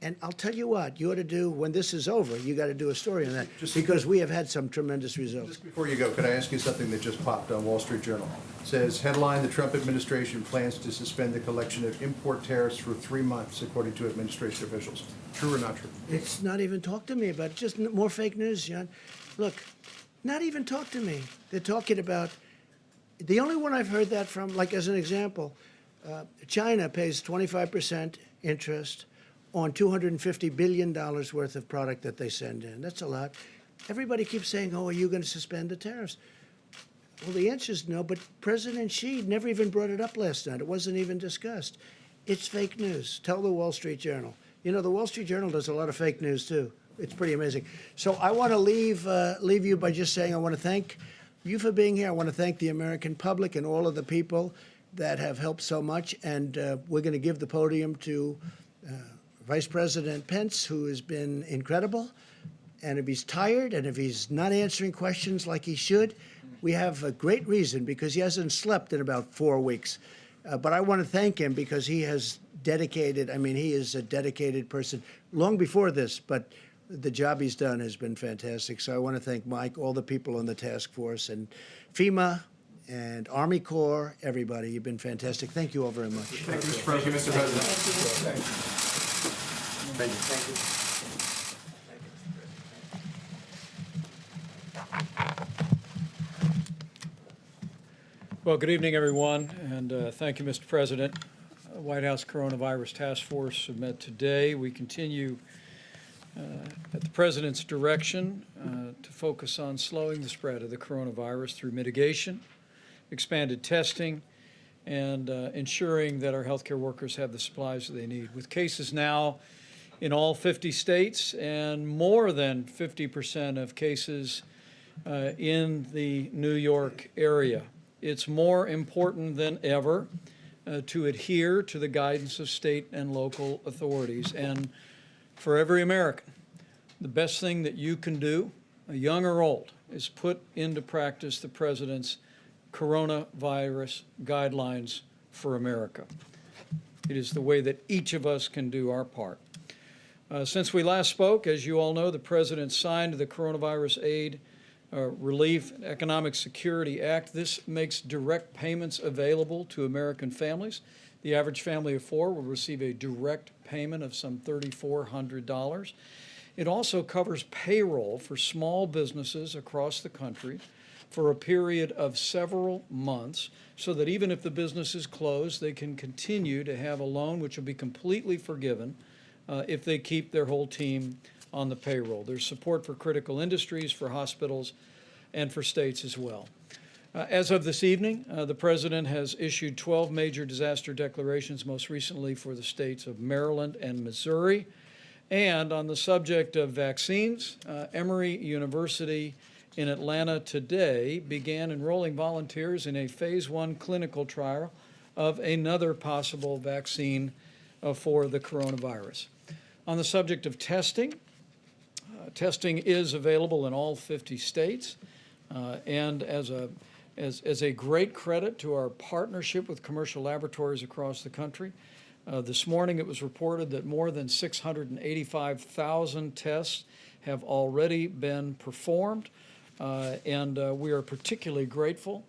And I'll tell you what, you ought to do, when this is over, you got to do a story on that, because we have had some tremendous results. Just before you go, could I ask you something that just popped on Wall Street Journal? It says, headline, the Trump administration plans to suspend the collection of import tariffs for 3 months, according to administration officials. True or not true? It's not even talk to me about it. Just more fake news, John. Look, not even talk to me. They're talking about, the only one I've heard that from, like as an example, China pays 25% interest on $250 billion worth of product that they send in. That's a lot. Everybody keeps saying, oh, are you going to suspend the tariffs? Well, the answer is no, but President Xi never even brought it up last night. It wasn't even discussed. It's fake news. Tell the Wall Street Journal. You know, the Wall Street Journal does a lot of fake news, too. It's pretty amazing. So I want to leave you by just saying I want to thank you for being here. I want to thank the American public and all of the people that have helped so much. And we're going to give the podium to Vice President Pence, who has been incredible. And if he's tired and if he's not answering questions like he should, we have a great reason, because he hasn't slept in about 4 weeks. But I want to thank him because he has dedicated, I mean, he is a dedicated person long before this, but the job he's done has been fantastic. So I want to thank Mike, all the people on the task force, and FEMA, and Army Corps, everybody. You've been fantastic. Thank you all very much. Thank you, Mr. President. Mr. President. Thank you. Thank you. Well, good evening, everyone, and thank you, Mr. President. White House Coronavirus Task Force met today. We continue at the President's direction to focus on slowing the spread of the coronavirus through mitigation, expanded testing, and ensuring that our healthcare workers have the supplies that they need. With cases now in all 50 states and more than 50% of cases in the New York area, it's more important than ever to adhere to the guidance of state and local authorities. And for every American, the best thing that you can do, young or old, is put into practice the President's coronavirus guidelines for America. It is the way that each of us can do our part. Since we last spoke, as you all know, the President signed the Coronavirus Aid, Relief and Economic Security Act. This makes direct payments available to American families. The average family of 4 will receive a direct payment of some $3,400. It also covers payroll for small businesses across the country for a period of several months, so that even if the business is closed, they can continue to have a loan which will be completely forgiven if they keep their whole team on the payroll. There's support for critical industries, for hospitals, and for states as well. As of this evening, the President has issued 12 major disaster declarations, most recently for the states of Maryland and Missouri. And on the subject of vaccines, Emory University in Atlanta today began enrolling volunteers in a phase 1 clinical trial of another possible vaccine for the coronavirus. On the subject of testing, testing is available in all 50 states. And as a as a great credit to our partnership with commercial laboratories across the country. This morning it was reported that more than 685,000 tests have already been performed, and we are particularly grateful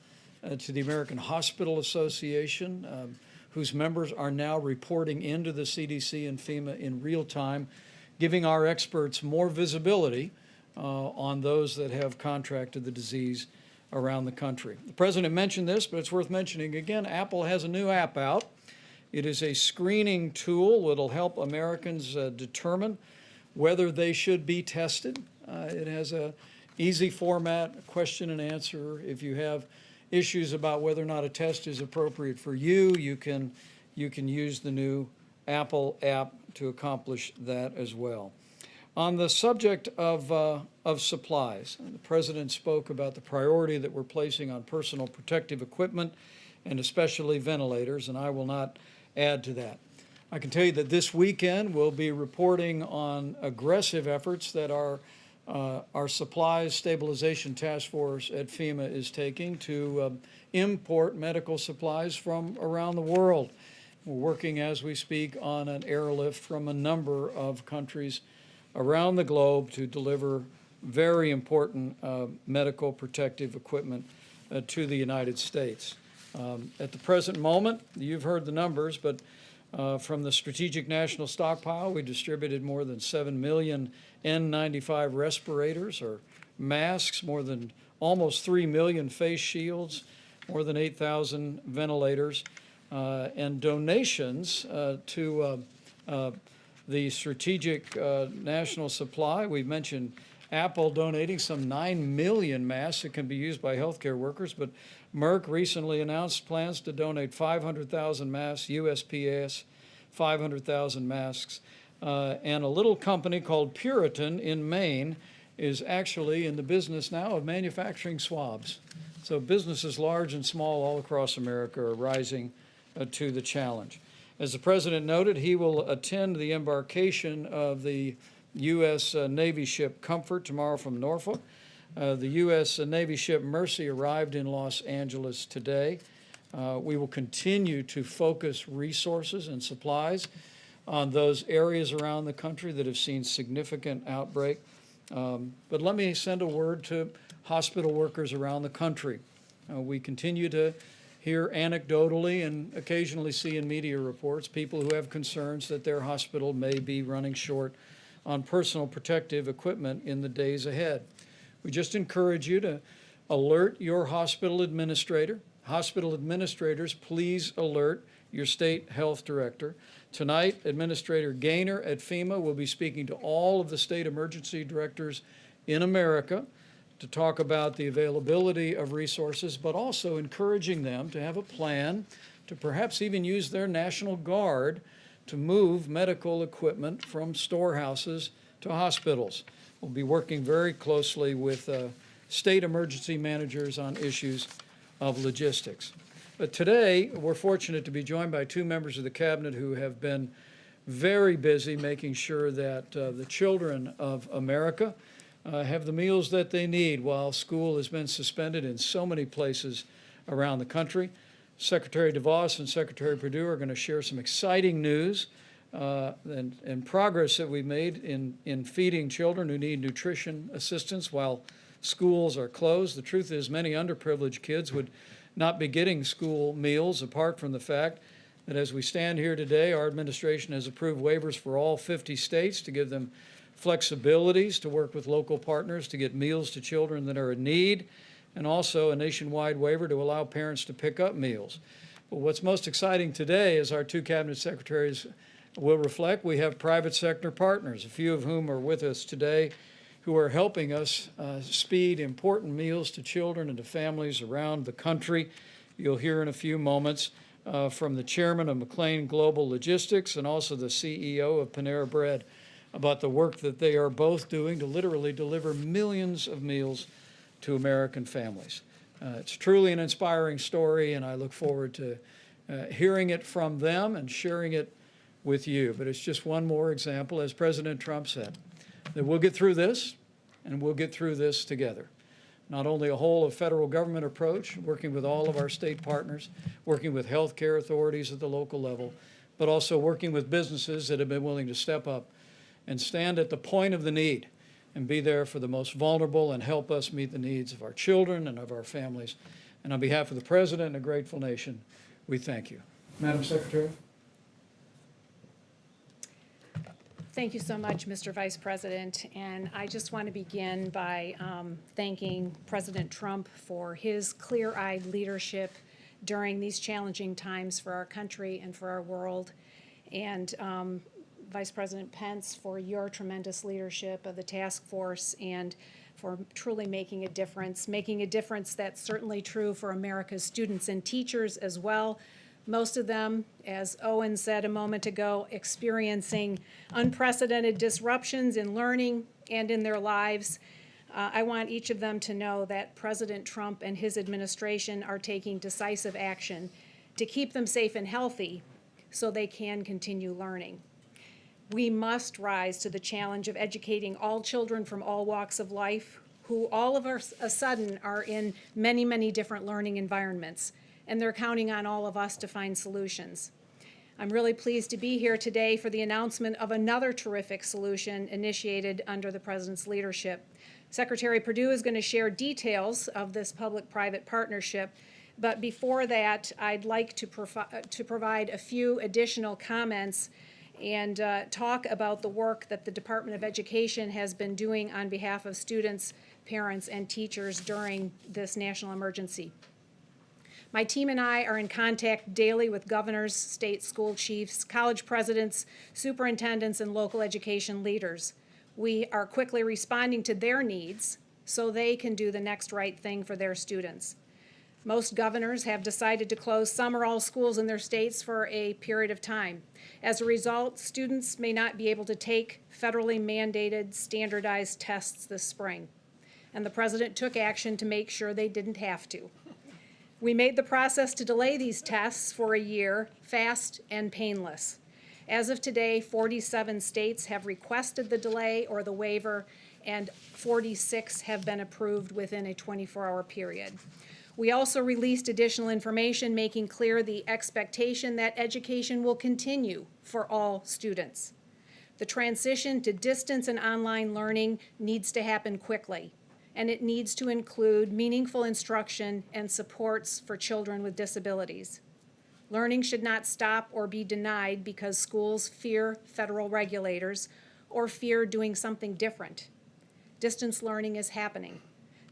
to the American Hospital Association, whose members are now reporting into the CDC and FEMA in real time, giving our experts more visibility on those that have contracted the disease around the country. The President mentioned this, but it's worth mentioning again. Apple has a new app out. It is a screening tool that'll help Americans determine whether they should be tested. It has a easy format, a question and answer. If you have issues about whether or not a test is appropriate for you, you can use the new Apple app to accomplish that as well. On the subject of supplies, the President spoke about the priority that we're placing on personal protective equipment and especially ventilators, and I will not add to that. I can tell you that this weekend we'll be reporting on aggressive efforts that our supplies stabilization task force at FEMA is taking to import medical supplies from around the world. We're working as we speak on an airlift from a number of countries around the globe to deliver very important medical protective equipment to the United States. At the present moment, you've heard the numbers, but from the Strategic National Stockpile, we distributed more than 7 million N95 respirators or masks, more than almost 3 million face shields, more than 8,000 ventilators, and donations to the Strategic National Supply. We've mentioned Apple donating some 9 million masks that can be used by healthcare workers, but Merck recently announced plans to donate 500,000 masks, USPS 500,000 masks, and a little company called Puritan in Maine is actually in the business now of manufacturing swabs. So businesses large and small all across America are rising to the challenge. As the President noted, he will attend the embarkation of the U.S. Navy ship Comfort tomorrow from Norfolk. The U.S. Navy ship Mercy arrived in Los Angeles today. We will continue to focus resources and supplies on those areas around the country that have seen significant outbreak. But let me send a word to hospital workers around the country. We continue to hear anecdotally and occasionally see in media reports people who have concerns that their hospital may be running short on personal protective equipment in the days ahead. We just encourage you to alert your hospital administrator. Hospital administrators, please alert your state health director. Tonight, Administrator Gaynor at FEMA will be speaking to all of the state emergency directors in America to talk about the availability of resources, but also encouraging them to have a plan to perhaps even use their National Guard to move medical equipment from storehouses to hospitals. We'll be working very closely with state emergency managers on issues of logistics. But today, we're fortunate to be joined by two members of the Cabinet who have been very busy making sure that the children of America have the meals that they need while school has been suspended in so many places around the country. Secretary DeVos and Secretary Perdue are going to share some exciting news and progress that we've made in feeding children who need nutrition assistance while schools are closed. The truth is many underprivileged kids would not be getting school meals apart from the fact that as we stand here today, our administration has approved waivers for all 50 states to give them flexibilities to work with local partners to get meals to children that are in need, and also a nationwide waiver to allow parents to pick up meals. But what's most exciting today, as our two cabinet secretaries will reflect, we have private sector partners, a few of whom are with us today, who are helping us speed important meals to children and to families around the country. You'll hear in a few moments from the chairman of McLean Global Logistics and also the CEO of Panera Bread about the work that they are both doing to literally deliver millions of meals to American families. It's truly an inspiring story, and I look forward to hearing it from them and sharing it with you. But it's just one more example, as President Trump said, that we'll get through this, and we'll get through this together. not only a whole of federal government approach, working with all of our state partners, working with healthcare authorities at the local level, but also working with businesses that have been willing to step up and stand at the point of the need and be there for the most vulnerable and help us meet the needs of our children and of our families. And on behalf of the President and a grateful nation, we thank you. Madam Secretary. Thank you so much, Mr. Vice President. And I just want to begin by thanking President Trump for his clear-eyed leadership during these challenging times for our country and for our world. And Vice President Pence, for your tremendous leadership of the task force and for truly making a difference that's certainly true for America's students and teachers as well. Most of them, as Owen said a moment ago, experiencing unprecedented disruptions in learning and in their lives. I want each of them to know that President Trump and his administration are taking decisive action to keep them safe and healthy so they can continue learning. We must rise to the challenge of educating all children from all walks of life who all of a sudden are in many, many different learning environments, and they're counting on all of us to find solutions. I'm really pleased to be here today for the announcement of another terrific solution initiated under the President's leadership. Secretary Perdue is going to share details of this public-private partnership, but before that, I'd like to provide a few additional comments and talk about the work that the Department of Education has been doing on behalf of students, parents, and teachers during this national emergency. My team and I are in contact daily with governors, state school chiefs, college presidents, superintendents, and local education leaders. We are quickly responding to their needs so they can do the next right thing for their students. Most governors have decided to close some or all schools in their states for a period of time. As a result, students may not be able to take federally mandated standardized tests this spring. And the President took action to make sure they didn't have to. We made the process to delay these tests for a year fast and painless. As of today, 47 states have requested the delay or the waiver, and 46 have been approved within a 24-hour period. We also released additional information making clear the expectation that education will continue for all students. The transition to distance and online learning needs to happen quickly, and it needs to include meaningful instruction and supports for children with disabilities. Learning should not stop or be denied because schools fear federal regulators or fear doing something different. Distance learning is happening.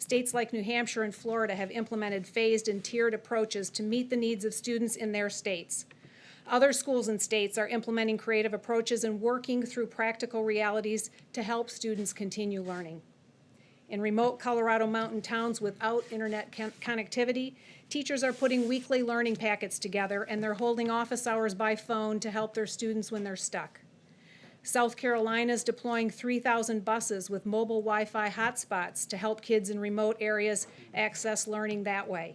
States like New Hampshire and Florida have implemented phased and tiered approaches to meet the needs of students in their states. Other schools and states are implementing creative approaches and working through practical realities to help students continue learning. In remote Colorado mountain towns without internet connectivity, teachers are putting weekly learning packets together, and they're holding office hours by phone to help their students when they're stuck. South Carolina is deploying 3,000 buses with mobile Wi-Fi hotspots to help kids in remote areas access learning that way.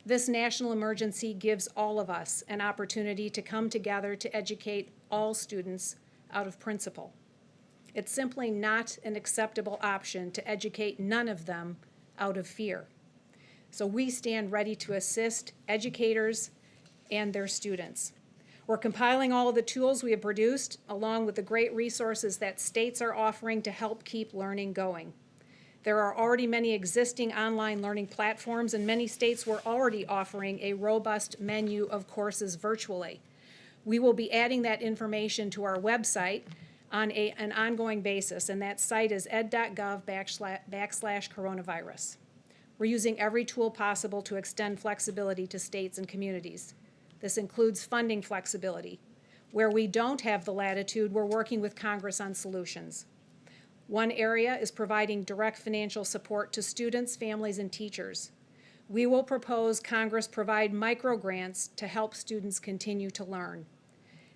This national emergency gives all of us an opportunity to come together to educate all students out of principle. It's simply not an acceptable option to educate none of them out of fear. So we stand ready to assist educators and their students. We're compiling all of the tools we have produced, along with the great resources that states are offering to help keep learning going. There are already many existing online learning platforms, and many states were already offering a robust menu of courses virtually. We will be adding that information to our website on an ongoing basis, and that site is ed.gov/coronavirus. We're using every tool possible to extend flexibility to states and communities. This includes funding flexibility. Where we don't have the latitude, we're working with Congress on solutions. One area is providing direct financial support to students, families, and teachers. We will propose Congress provide microgrants to help students continue to learn.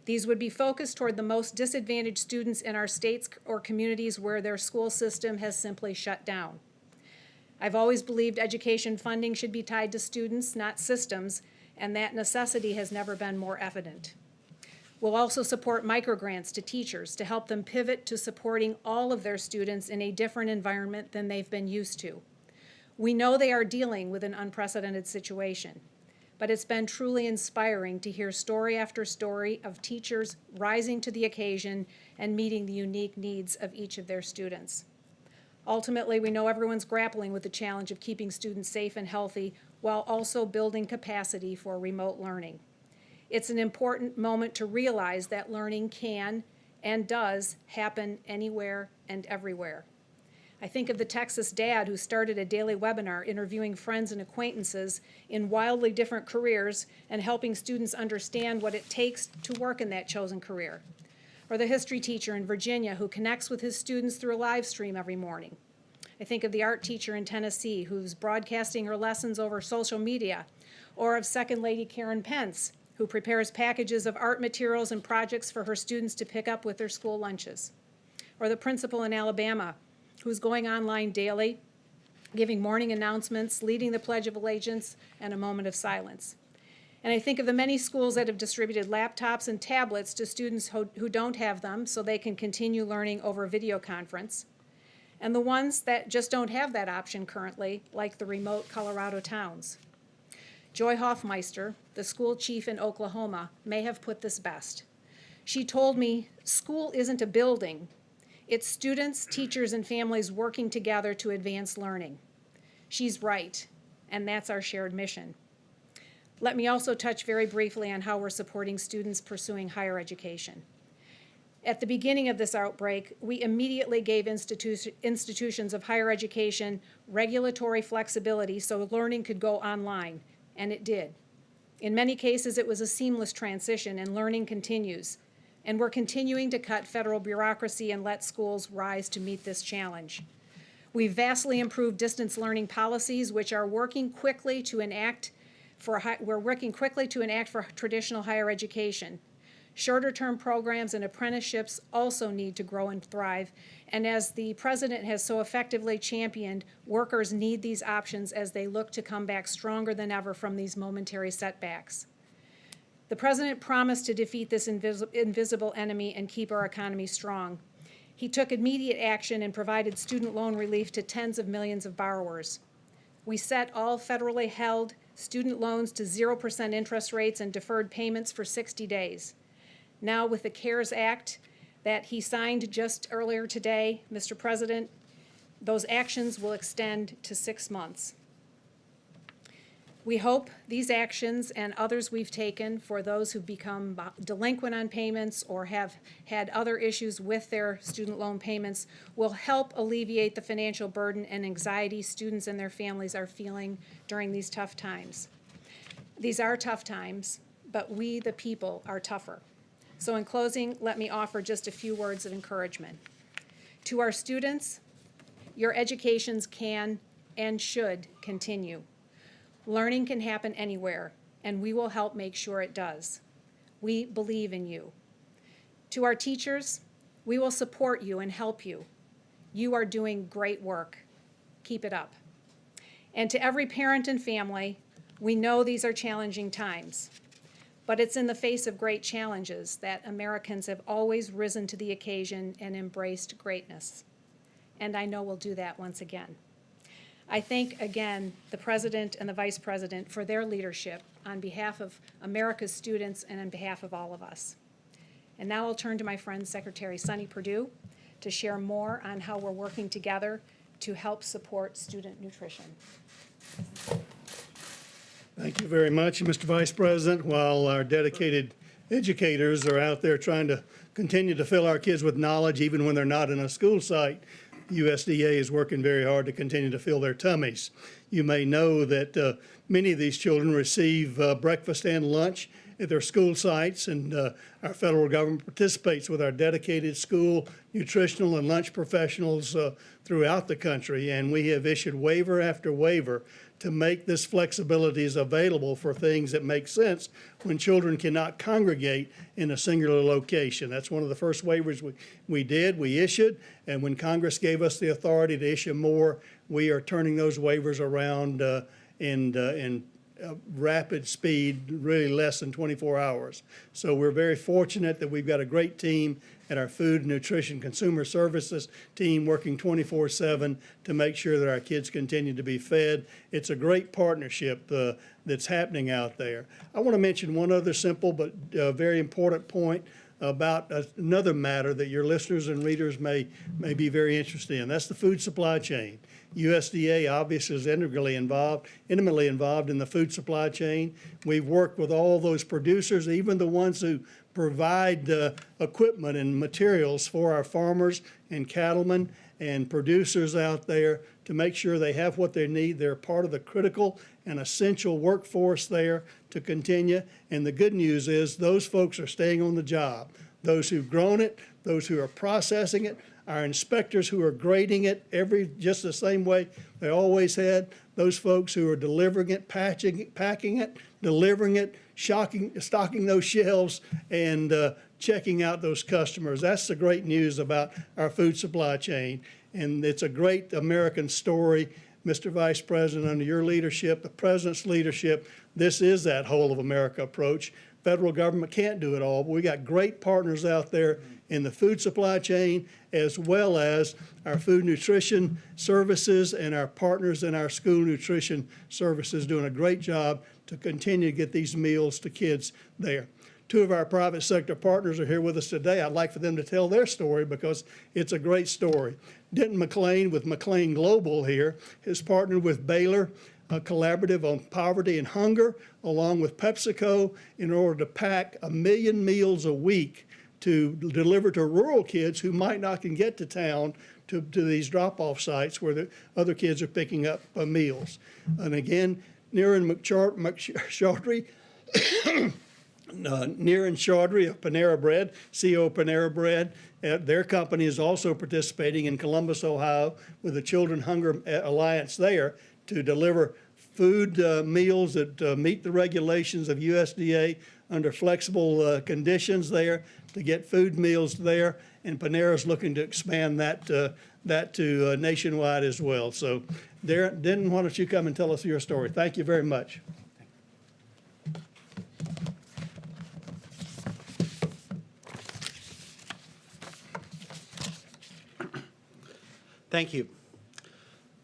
These would be focused toward the most disadvantaged students in our states or communities where their school system has simply shut down. I've always believed education funding should be tied to students, not systems, and that necessity has never been more evident. We'll also support microgrants to teachers to help them pivot to supporting all of their students in a different environment than they've been used to. We know they are dealing with an unprecedented situation, but it's been truly inspiring to hear story after story of teachers rising to the occasion and meeting the unique needs of each of their students. Ultimately, we know everyone's grappling with the challenge of keeping students safe and healthy while also building capacity for remote learning. It's an important moment to realize that learning can and does happen anywhere and everywhere. I think of the Texas dad who started a daily webinar interviewing friends and acquaintances in wildly different careers and helping students understand what it takes to work in that chosen career. Or the history teacher in Virginia who connects with his students through a live stream every morning. I think of the art teacher in Tennessee who's broadcasting her lessons over social media, or of Second Lady Karen Pence, who prepares packages of art materials and projects for her students to pick up with their school lunches. Or the principal in Alabama, who's going online daily, giving morning announcements, leading the Pledge of Allegiance, and a moment of silence. And I think of the many schools that have distributed laptops and tablets to students who don't have them so they can continue learning over video conference, and the ones that just don't have that option currently, like the remote Colorado towns. Joy Hoffmeister, the school chief in Oklahoma, may have put this best. She told me, "School isn't a building. It's students, teachers, and families working together to advance learning." She's right, and that's our shared mission. Let me also touch very briefly on how we're supporting students pursuing higher education. At the beginning of this outbreak, we immediately gave institutions of higher education regulatory flexibility so learning could go online, and it did. In many cases, it was a seamless transition, and learning continues. And we're continuing to cut federal bureaucracy and let schools rise to meet this challenge. We've vastly improved distance learning policies, which are working quickly to enact for traditional higher education. Shorter-term programs and apprenticeships also need to grow and thrive, and as the President has so effectively championed, workers need these options as they look to come back stronger than ever from these momentary setbacks. The President promised to defeat this invisible enemy and keep our economy strong. He took immediate action and provided student loan relief to tens of millions of borrowers. We set all federally held student loans to 0% interest rates and deferred payments for 60 days. Now, with the CARES Act that he signed just earlier today, Mr. President, those actions will extend to 6 months. We hope these actions and others we've taken for those who've become delinquent on payments or have had other issues with their student loan payments will help alleviate the financial burden and anxiety students and their families are feeling during these tough times. These are tough times, but we, the people, are tougher. So in closing, let me offer just a few words of encouragement. To our students, your educations can and should continue. Learning can happen anywhere, and we will help make sure it does. We believe in you. To our teachers, we will support you and help you. You are doing great work. Keep it up. And to every parent and family, we know these are challenging times, but it's in the face of great challenges that Americans have always risen to the occasion and embraced greatness. And I know we'll do that once again. I thank again the President and the Vice President for their leadership on behalf of America's students and on behalf of all of us. And now I'll turn to my friend Secretary Sonny Perdue to share more on how we're working together to help support student nutrition. Thank you very much, Mr. Vice President. While our dedicated educators are out there trying to continue to fill our kids with knowledge even when they're not in a school site, USDA is working very hard to continue to fill their tummies. You may know that many of these children receive breakfast and lunch at their school sites, and our federal government participates with our dedicated school nutritional and lunch professionals throughout the country, and we have issued waiver after waiver to make this flexibilities available for things that make sense when children cannot congregate in a singular location. That's one of the first waivers we issued, and when Congress gave us the authority to issue more, we are turning those waivers around and rapid speed, really less than 24 hours. So we're very fortunate that we've got a great team at our Food, Nutrition, Consumer Services team working 24/7 to make sure that our kids continue to be fed. It's a great partnership that's happening out there. I want to mention one other simple but very important point about another matter that your listeners and readers may be very interested in. That's the food supply chain. USDA obviously is intimately involved in the food supply chain. We've worked with all those producers, even the ones who provide equipment and materials for our farmers and cattlemen and producers out there to make sure they have what they need. They're part of the critical and essential workforce there to continue. And the good news is those folks are staying on the job. Those who've grown it, those who are processing it, our inspectors who are grading it just the same way they always had, those folks who are delivering it, packing it, delivering it, stocking those shelves, and checking out those customers. That's the great news about our food supply chain. And it's a great American story. Mr. Vice President, under your leadership, the President's leadership, this is that whole of America approach. Federal government can't do it all, but we got great partners out there in the food supply chain, as well as our food nutrition services and our partners in our school nutrition services doing a great job to continue to get these meals to kids there. Two of our private sector partners are here with us today. I'd like for them to tell their story because it's a great story. Denton McLean with McLean Global here has partnered with Baylor, a collaborative on poverty and hunger, along with PepsiCo, in order to pack 1 million meals a week to deliver to rural kids who might not can get to town to these drop-off sites where the other kids are picking up meals. And again, Niran Chaudhry, Niran Chaudhry of Panera Bread, CEO of Panera Bread. Their company is also participating in Columbus, Ohio, with the Children Hunger Alliance there to deliver food meals that meet the regulations of USDA under flexible conditions there to get food meals there. And Panera's looking to expand that to nationwide as well. So, Denton, why don't you come and tell us your story? Thank you very much. Thank you.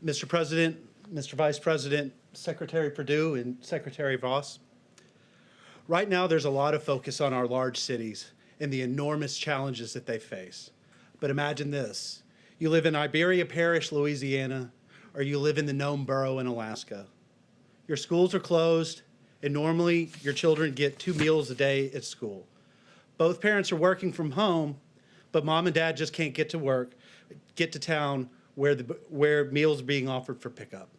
Mr. President, Mr. Vice President, Secretary Perdue, and Secretary Voss. Right now, there's a lot of focus on our large cities and the enormous challenges that they face. But imagine this. You live in Iberia Parish, Louisiana, or you live in the Nome Borough in Alaska. Your schools are closed, and normally your children get 2 meals a day at school. Both parents are working from home, but mom and dad just can't get to town where meals are being offered for pickup.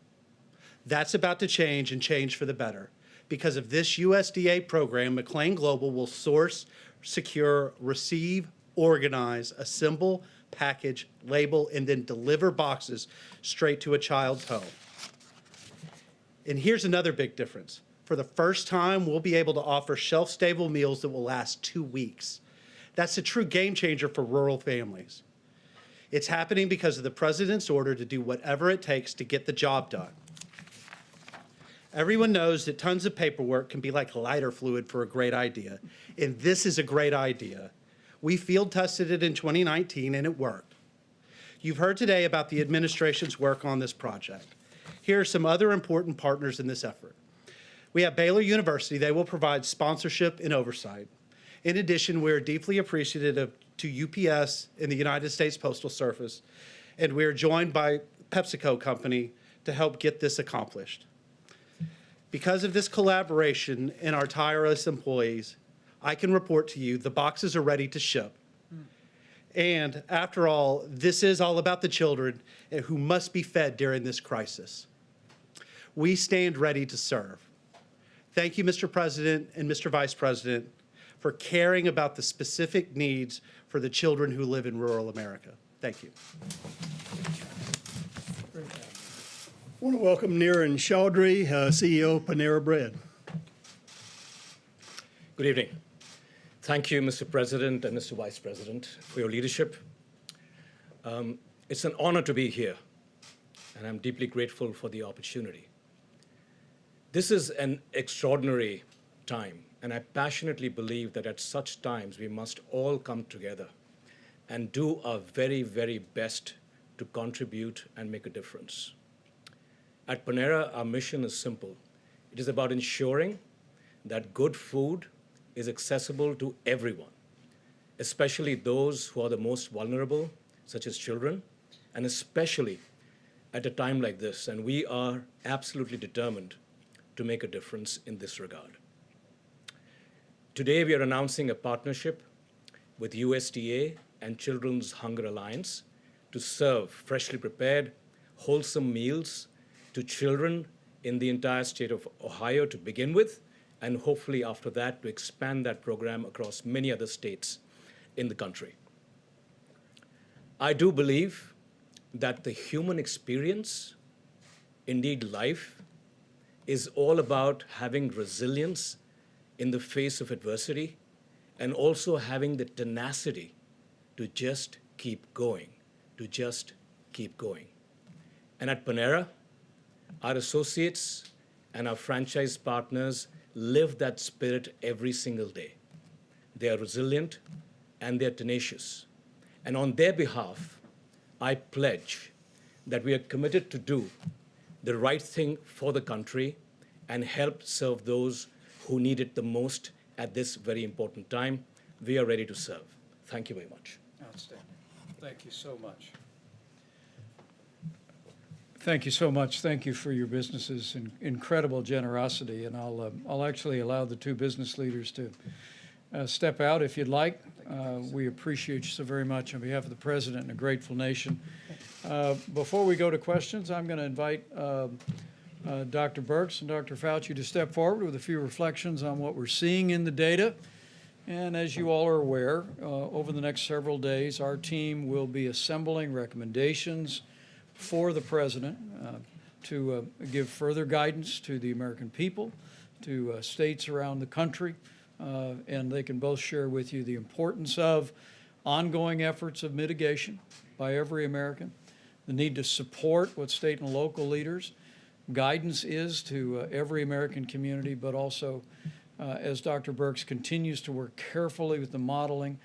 That's about to change, and change for the better. Because of this USDA program, McLean Global will source, secure, receive, organize, assemble, package, label, and then deliver boxes straight to a child's home. And here's another big difference. For the first time, we'll be able to offer shelf-stable meals that will last 2 weeks. That's a true game changer for rural families. It's happening because of the President's order to do whatever it takes to get the job done. Everyone knows that tons of paperwork can be like lighter fluid for a great idea, and this is a great idea. We field tested it in 2019, and it worked. You've heard today about the administration's work on this project. Here are some other important partners in this effort. We have Baylor University. They will provide sponsorship and oversight. In addition, we are deeply appreciative to UPS and the United States Postal Service, and we are joined by PepsiCo Company to help get this accomplished. Because of this collaboration and our tireless employees, I can report to you the boxes are ready to ship. And after all, this is all about the children who must be fed during this crisis. We stand ready to serve. Thank you, Mr. President and Mr. Vice President, for caring about the specific needs for the children who live in rural America. Thank you. I want to welcome Niran Chaudhry, CEO of Panera Bread. Good evening. Thank you, Mr. President and Mr. Vice President, for your leadership. It's an honor to be here, and I'm deeply grateful for the opportunity. This is an extraordinary time, and I passionately believe that at such times we must all come together and do our very, very best to contribute and make a difference. At Panera, our mission is simple. It is about ensuring that good food is accessible to everyone, especially those who are the most vulnerable, such as children, and especially at a time like this. And we are absolutely determined to make a difference in this regard. Today, we are announcing a partnership with USDA and Children's Hunger Alliance to serve freshly prepared, wholesome meals to children in the entire state of Ohio to begin with, and hopefully after that to expand that program across many other states in the country. I do believe that the human experience, indeed life, is all about having resilience in the face of adversity and also having the tenacity to just keep going, And at Panera, our associates and our franchise partners live that spirit every single day. They are resilient and they're tenacious. And on their behalf, I pledge that we are committed to do the right thing for the country and help serve those who need it the most at this very important time. We are ready to serve. Thank you very much. Outstanding. Thank you so much. Thank you so much. Thank you for your business's incredible generosity. And I'll actually allow the two business leaders to step out if you'd like. We appreciate you so very much on behalf of the President and a grateful nation. Before we go to questions, I'm going to invite Dr. Birx and Dr. Fauci to step forward with a few reflections on what we're seeing in the data. And as you all are aware, over the next several days, our team will be assembling recommendations for the President to give further guidance to the American people, to states around the country, and they can both share with you the importance of ongoing efforts of mitigation by every American, the need to support what state and local leaders guidance is to every American community, but also as Dr. Birx continues to work carefully with the modeling,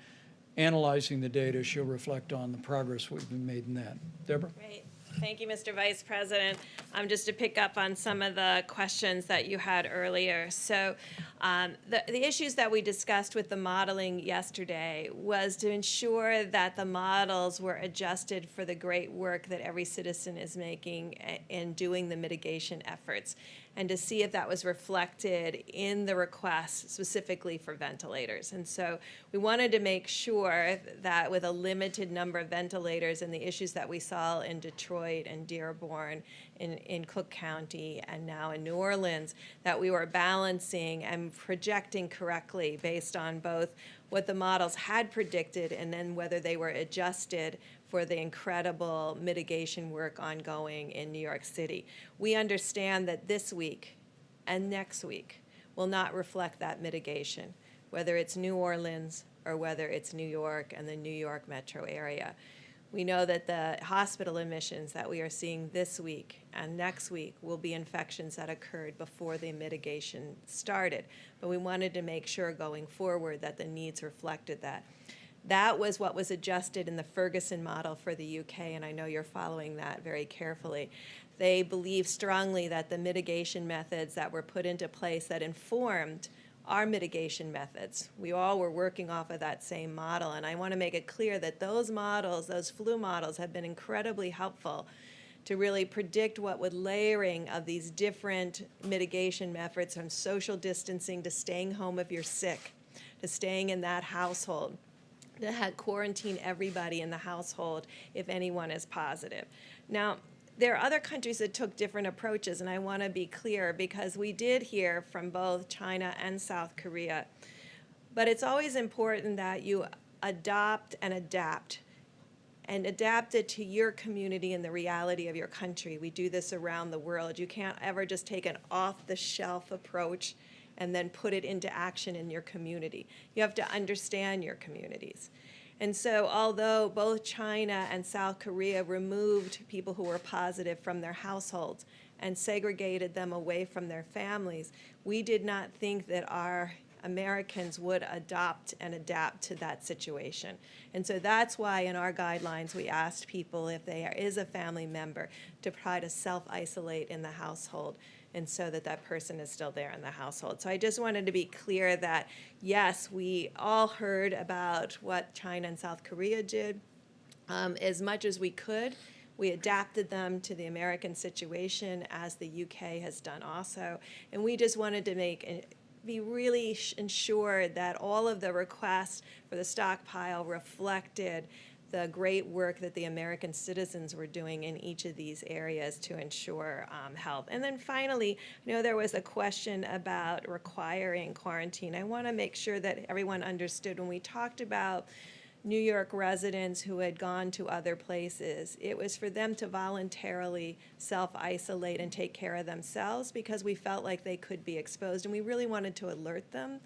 analyzing the data, she'll reflect on the progress we've made in that. Deborah? Great. Thank you, Mr. Vice President. Just to pick up on some of the questions that you had earlier. So the issues that we discussed with the modeling yesterday was to ensure that the models were adjusted for the great work that every citizen is making in doing the mitigation efforts, and to see if that was reflected in the requests specifically for ventilators. And so we wanted to make sure that with a limited number of ventilators and the issues that we saw in Detroit and Dearborn, in Cook County, and now in New Orleans, that we were balancing and projecting correctly based on both what the models had predicted and then whether they were adjusted for the incredible mitigation work ongoing in New York City. We understand that this week and next week will not reflect that mitigation, whether it's New Orleans or whether it's New York and the New York metro area. We know that the hospital admissions that we are seeing this week and next week will be infections that occurred before the mitigation started. But we wanted to make sure going forward that the needs reflected that. That was what was adjusted in the Ferguson model for the UK, and I know you're following that very carefully. They believe strongly that the mitigation methods that were put into place that informed our mitigation methods, we all were working off of that same model, and I want to make it clear that those models, those flu models, have been incredibly helpful to really predict what would layering of these different mitigation methods, from social distancing to staying home if you're sick, to staying in that household, to quarantine everybody in the household if anyone is positive. Now, there are other countries that took different approaches, and I want to be clear because we did hear from both China and South Korea. But it's always important that you adopt and adapt it to your community and the reality of your country. We do this around the world. You can't ever just take an off-the-shelf approach and then put it into action in your community. You have to understand your communities. And so although both China and South Korea removed people who were positive from their households and segregated them away from their families, we did not think that our Americans would adopt and adapt to that situation. And so that's why in our guidelines we asked people, if there is a family member, to try to self-isolate in the household, and so that that person is still there in the household. So I just wanted to be clear that, yes, we all heard about what China and South Korea did. As much as we could, we adapted them to the American situation, as the UK has done also. And we just wanted to be really ensured that all of the requests for the stockpile reflected the great work that the American citizens were doing in each of these areas to ensure health. And then finally, I know there was a question about requiring quarantine. I want to make sure that everyone understood when we talked about New York residents who had gone to other places, it was for them to voluntarily self-isolate and take care of themselves, because we felt like they could be exposed, and we really wanted to alert them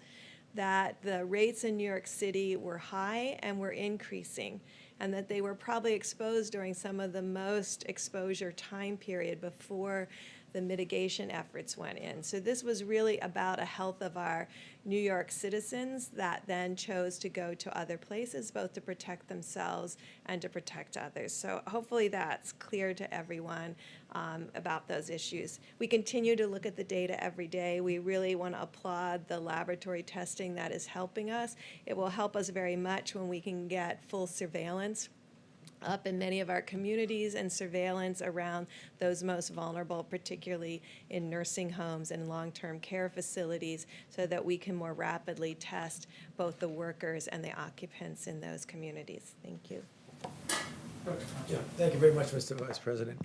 that the rates in New York City were high and were increasing, and that they were probably exposed during some of the most exposure time period before the mitigation efforts went in. So this was really about a health of our New York citizens that then chose to go to other places, both to protect themselves and to protect others. So hopefully that's clear to everyone about those issues. We continue to look at the data every day. We really want to applaud the laboratory testing that is helping us. It will help us very much when we can get full surveillance up in many of our communities and surveillance around those most vulnerable, particularly in nursing homes and long-term care facilities, so that we can more rapidly test both the workers and the occupants in those communities. Thank you. Yeah, thank you very much, Mr. Vice President.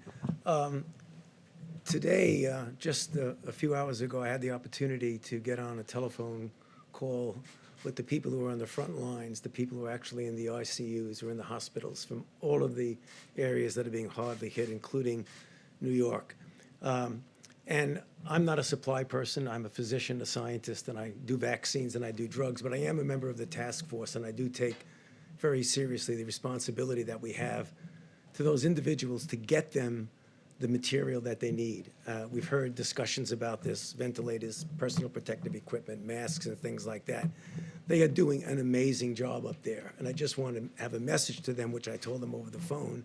Today, just a few hours ago, I had the opportunity to get on a telephone call with the people who are on the front lines, the people who are actually in the ICUs or in the hospitals from all of the areas that are being hardly hit, including New York. And I'm not a supply person. I'm a physician, a scientist, and I do vaccines and I do drugs, but I am a member of the task force, and I do take very seriously the responsibility that we have to those individuals to get them the material that they need. We've heard discussions about this, ventilators, personal protective equipment, masks, and things like that. They are doing an amazing job up there, and I just want to have a message to them, which I told them over the phone,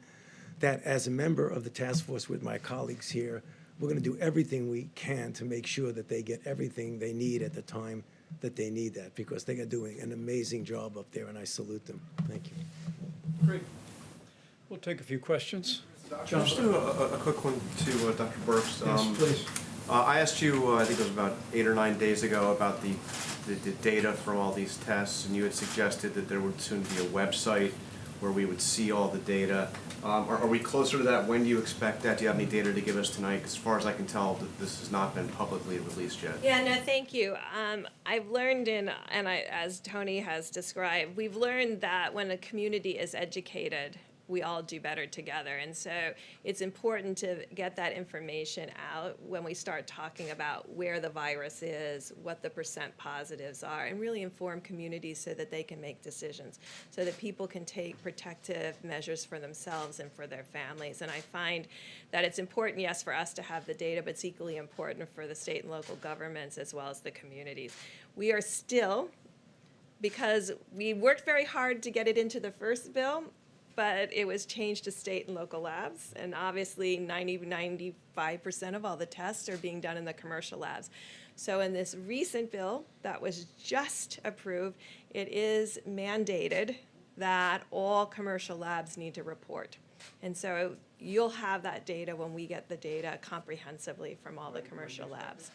that as a member of the task force with my colleagues here, we're going to do everything we can to make sure that they get everything they need at the time that they need that, because they are doing an amazing job up there, and I salute them. Thank you. Great. We'll take a few questions. John, just do a quick one to Dr. Burks. Yes, please. I asked you, I think it was about 8 or 9 days ago, about the data from all these tests, and you had suggested that there would soon be a website where we would see all the data. Are we closer to that? When do you expect that? Do you have any data to give us tonight? Because as far as I can tell, this has not been publicly released yet. Yeah, no, thank you. I've learned as Tony has described, we've learned that when a community is educated, we all do better together. And so it's important to get that information out when we start talking about where the virus is, what the % positives are, and really inform communities so that they can make decisions, so that people can take protective measures for themselves and for their families. And I find that it's important, yes, for us to have the data, but it's equally important for the state and local governments as well as the communities. We are still, because we worked very hard to get it into the first bill, but it was changed to state and local labs, and obviously 95% of all the tests are being done in the commercial labs. So in this recent bill that was just approved, it is mandated that all commercial labs need to report. And so you'll have that data when we get the data comprehensively from all the commercial labs.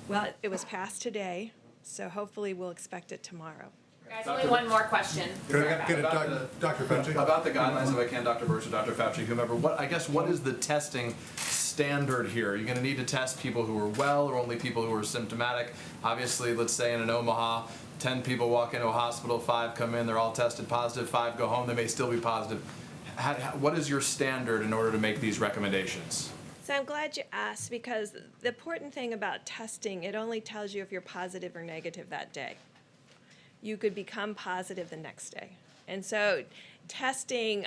Well, it was passed today, so hopefully we'll expect it tomorrow. Guys, only one more question. Dr. Fauci? About the guidelines, if I can, Dr. Burks or Dr. Fauci, whomever, what is the testing standard here? Are you going to need to test people who are well or only people who are symptomatic? Obviously, let's say in Omaha, 10 people walk into a hospital, 5 come in, they're all tested positive, 5 go home, they may still be positive. What is your standard in order to make these recommendations? So I'm glad you asked, because the important thing about testing, it only tells you if you're positive or negative that day. You could become positive the next day. And so testing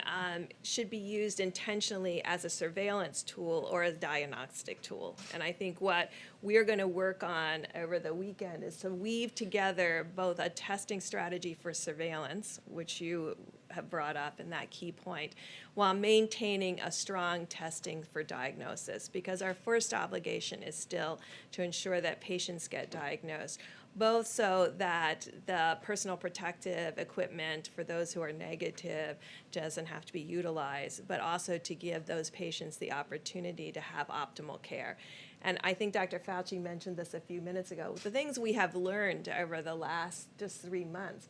should be used intentionally as a surveillance tool or a diagnostic tool. And I think what we're going to work on over the weekend is to weave together both a testing strategy for surveillance, which you have brought up in that key point, while maintaining a strong testing for diagnosis, because our first obligation is still to ensure that patients get diagnosed, both so that the personal protective equipment for those who are negative doesn't have to be utilized, but also to give those patients the opportunity to have optimal care. And I think Dr. Fauci mentioned this a few minutes ago. The things we have learned over the last just 3 months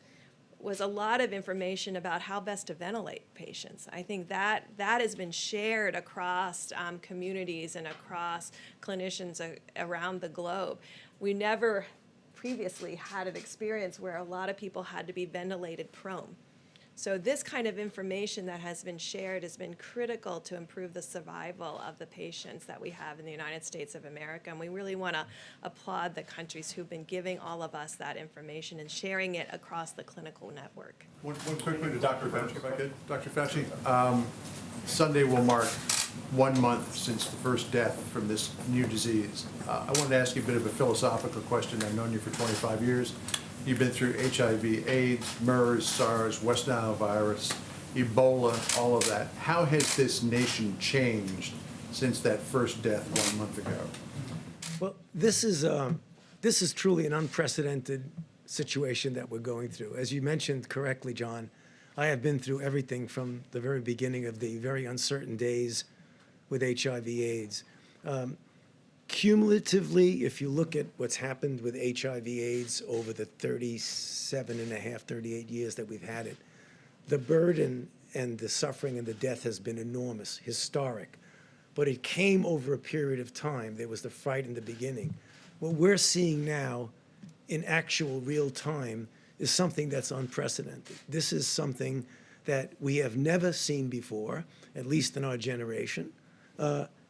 was a lot of information about how best to ventilate patients. I think that has been shared across communities and across clinicians around the globe. We never previously had an experience where a lot of people had to be ventilated prone. So this kind of information that has been shared has been critical to improve the survival of the patients that we have in the United States of America. And we really want to applaud the countries who've been giving all of us that information and sharing it across the clinical network. One quick thing to Dr. Fauci, if I could. Dr. Fauci, Sunday will mark 1 month since the first death from this new disease. I wanted to ask you a bit of a philosophical question. I've known you for 25 years. You've been through HIV, AIDS, MERS, SARS, West Nile virus, Ebola, all of that. How has this nation changed since that first death 1 month ago? Well, this is truly an unprecedented situation that we're going through. As you mentioned correctly, John, I have been through everything from the very beginning of the very uncertain days with HIV/AIDS. Cumulatively, if you look at what's happened with HIV/AIDS over the 38 years that we've had it, the burden and the suffering and the death has been enormous, historic. But it came over a period of time. There was the fight in the beginning. What we're seeing now in actual real time is something that's unprecedented. This is something that we have never seen before, at least in our generation.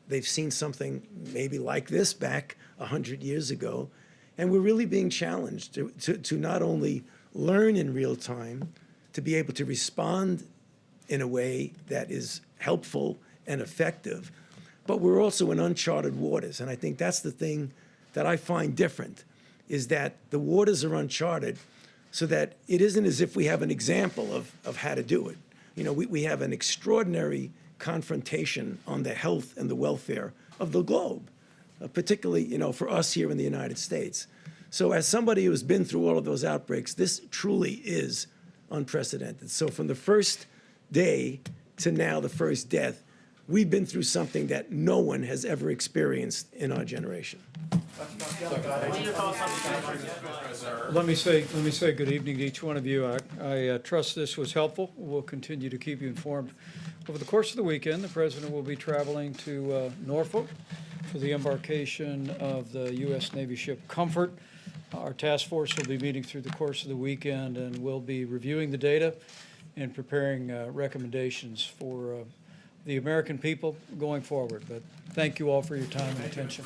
They've seen something maybe like this back 100 years ago. And we're really being challenged to not only learn in real time, to be able to respond in a way that is helpful and effective, but we're also in uncharted waters. And I think that's the thing that I find different, is that the waters are uncharted so that it isn't as if we have an example of how to do it. You know, we have an extraordinary confrontation on the health and the welfare of the globe, particularly, you know, for us here in the United States. So as somebody who has been through all of those outbreaks, this truly is unprecedented. So from the first day to now, the first death, we've been through something that no one has ever experienced in our generation. Let me say good evening to each one of you. I trust this was helpful. We'll continue to keep you informed. Over the course of the weekend, the President will be traveling to Norfolk for the embarkation of the U.S. Navy ship Comfort. Our task force will be meeting through the course of the weekend, and we'll be reviewing the data and preparing recommendations for the American people going forward. But thank you all for your time and attention.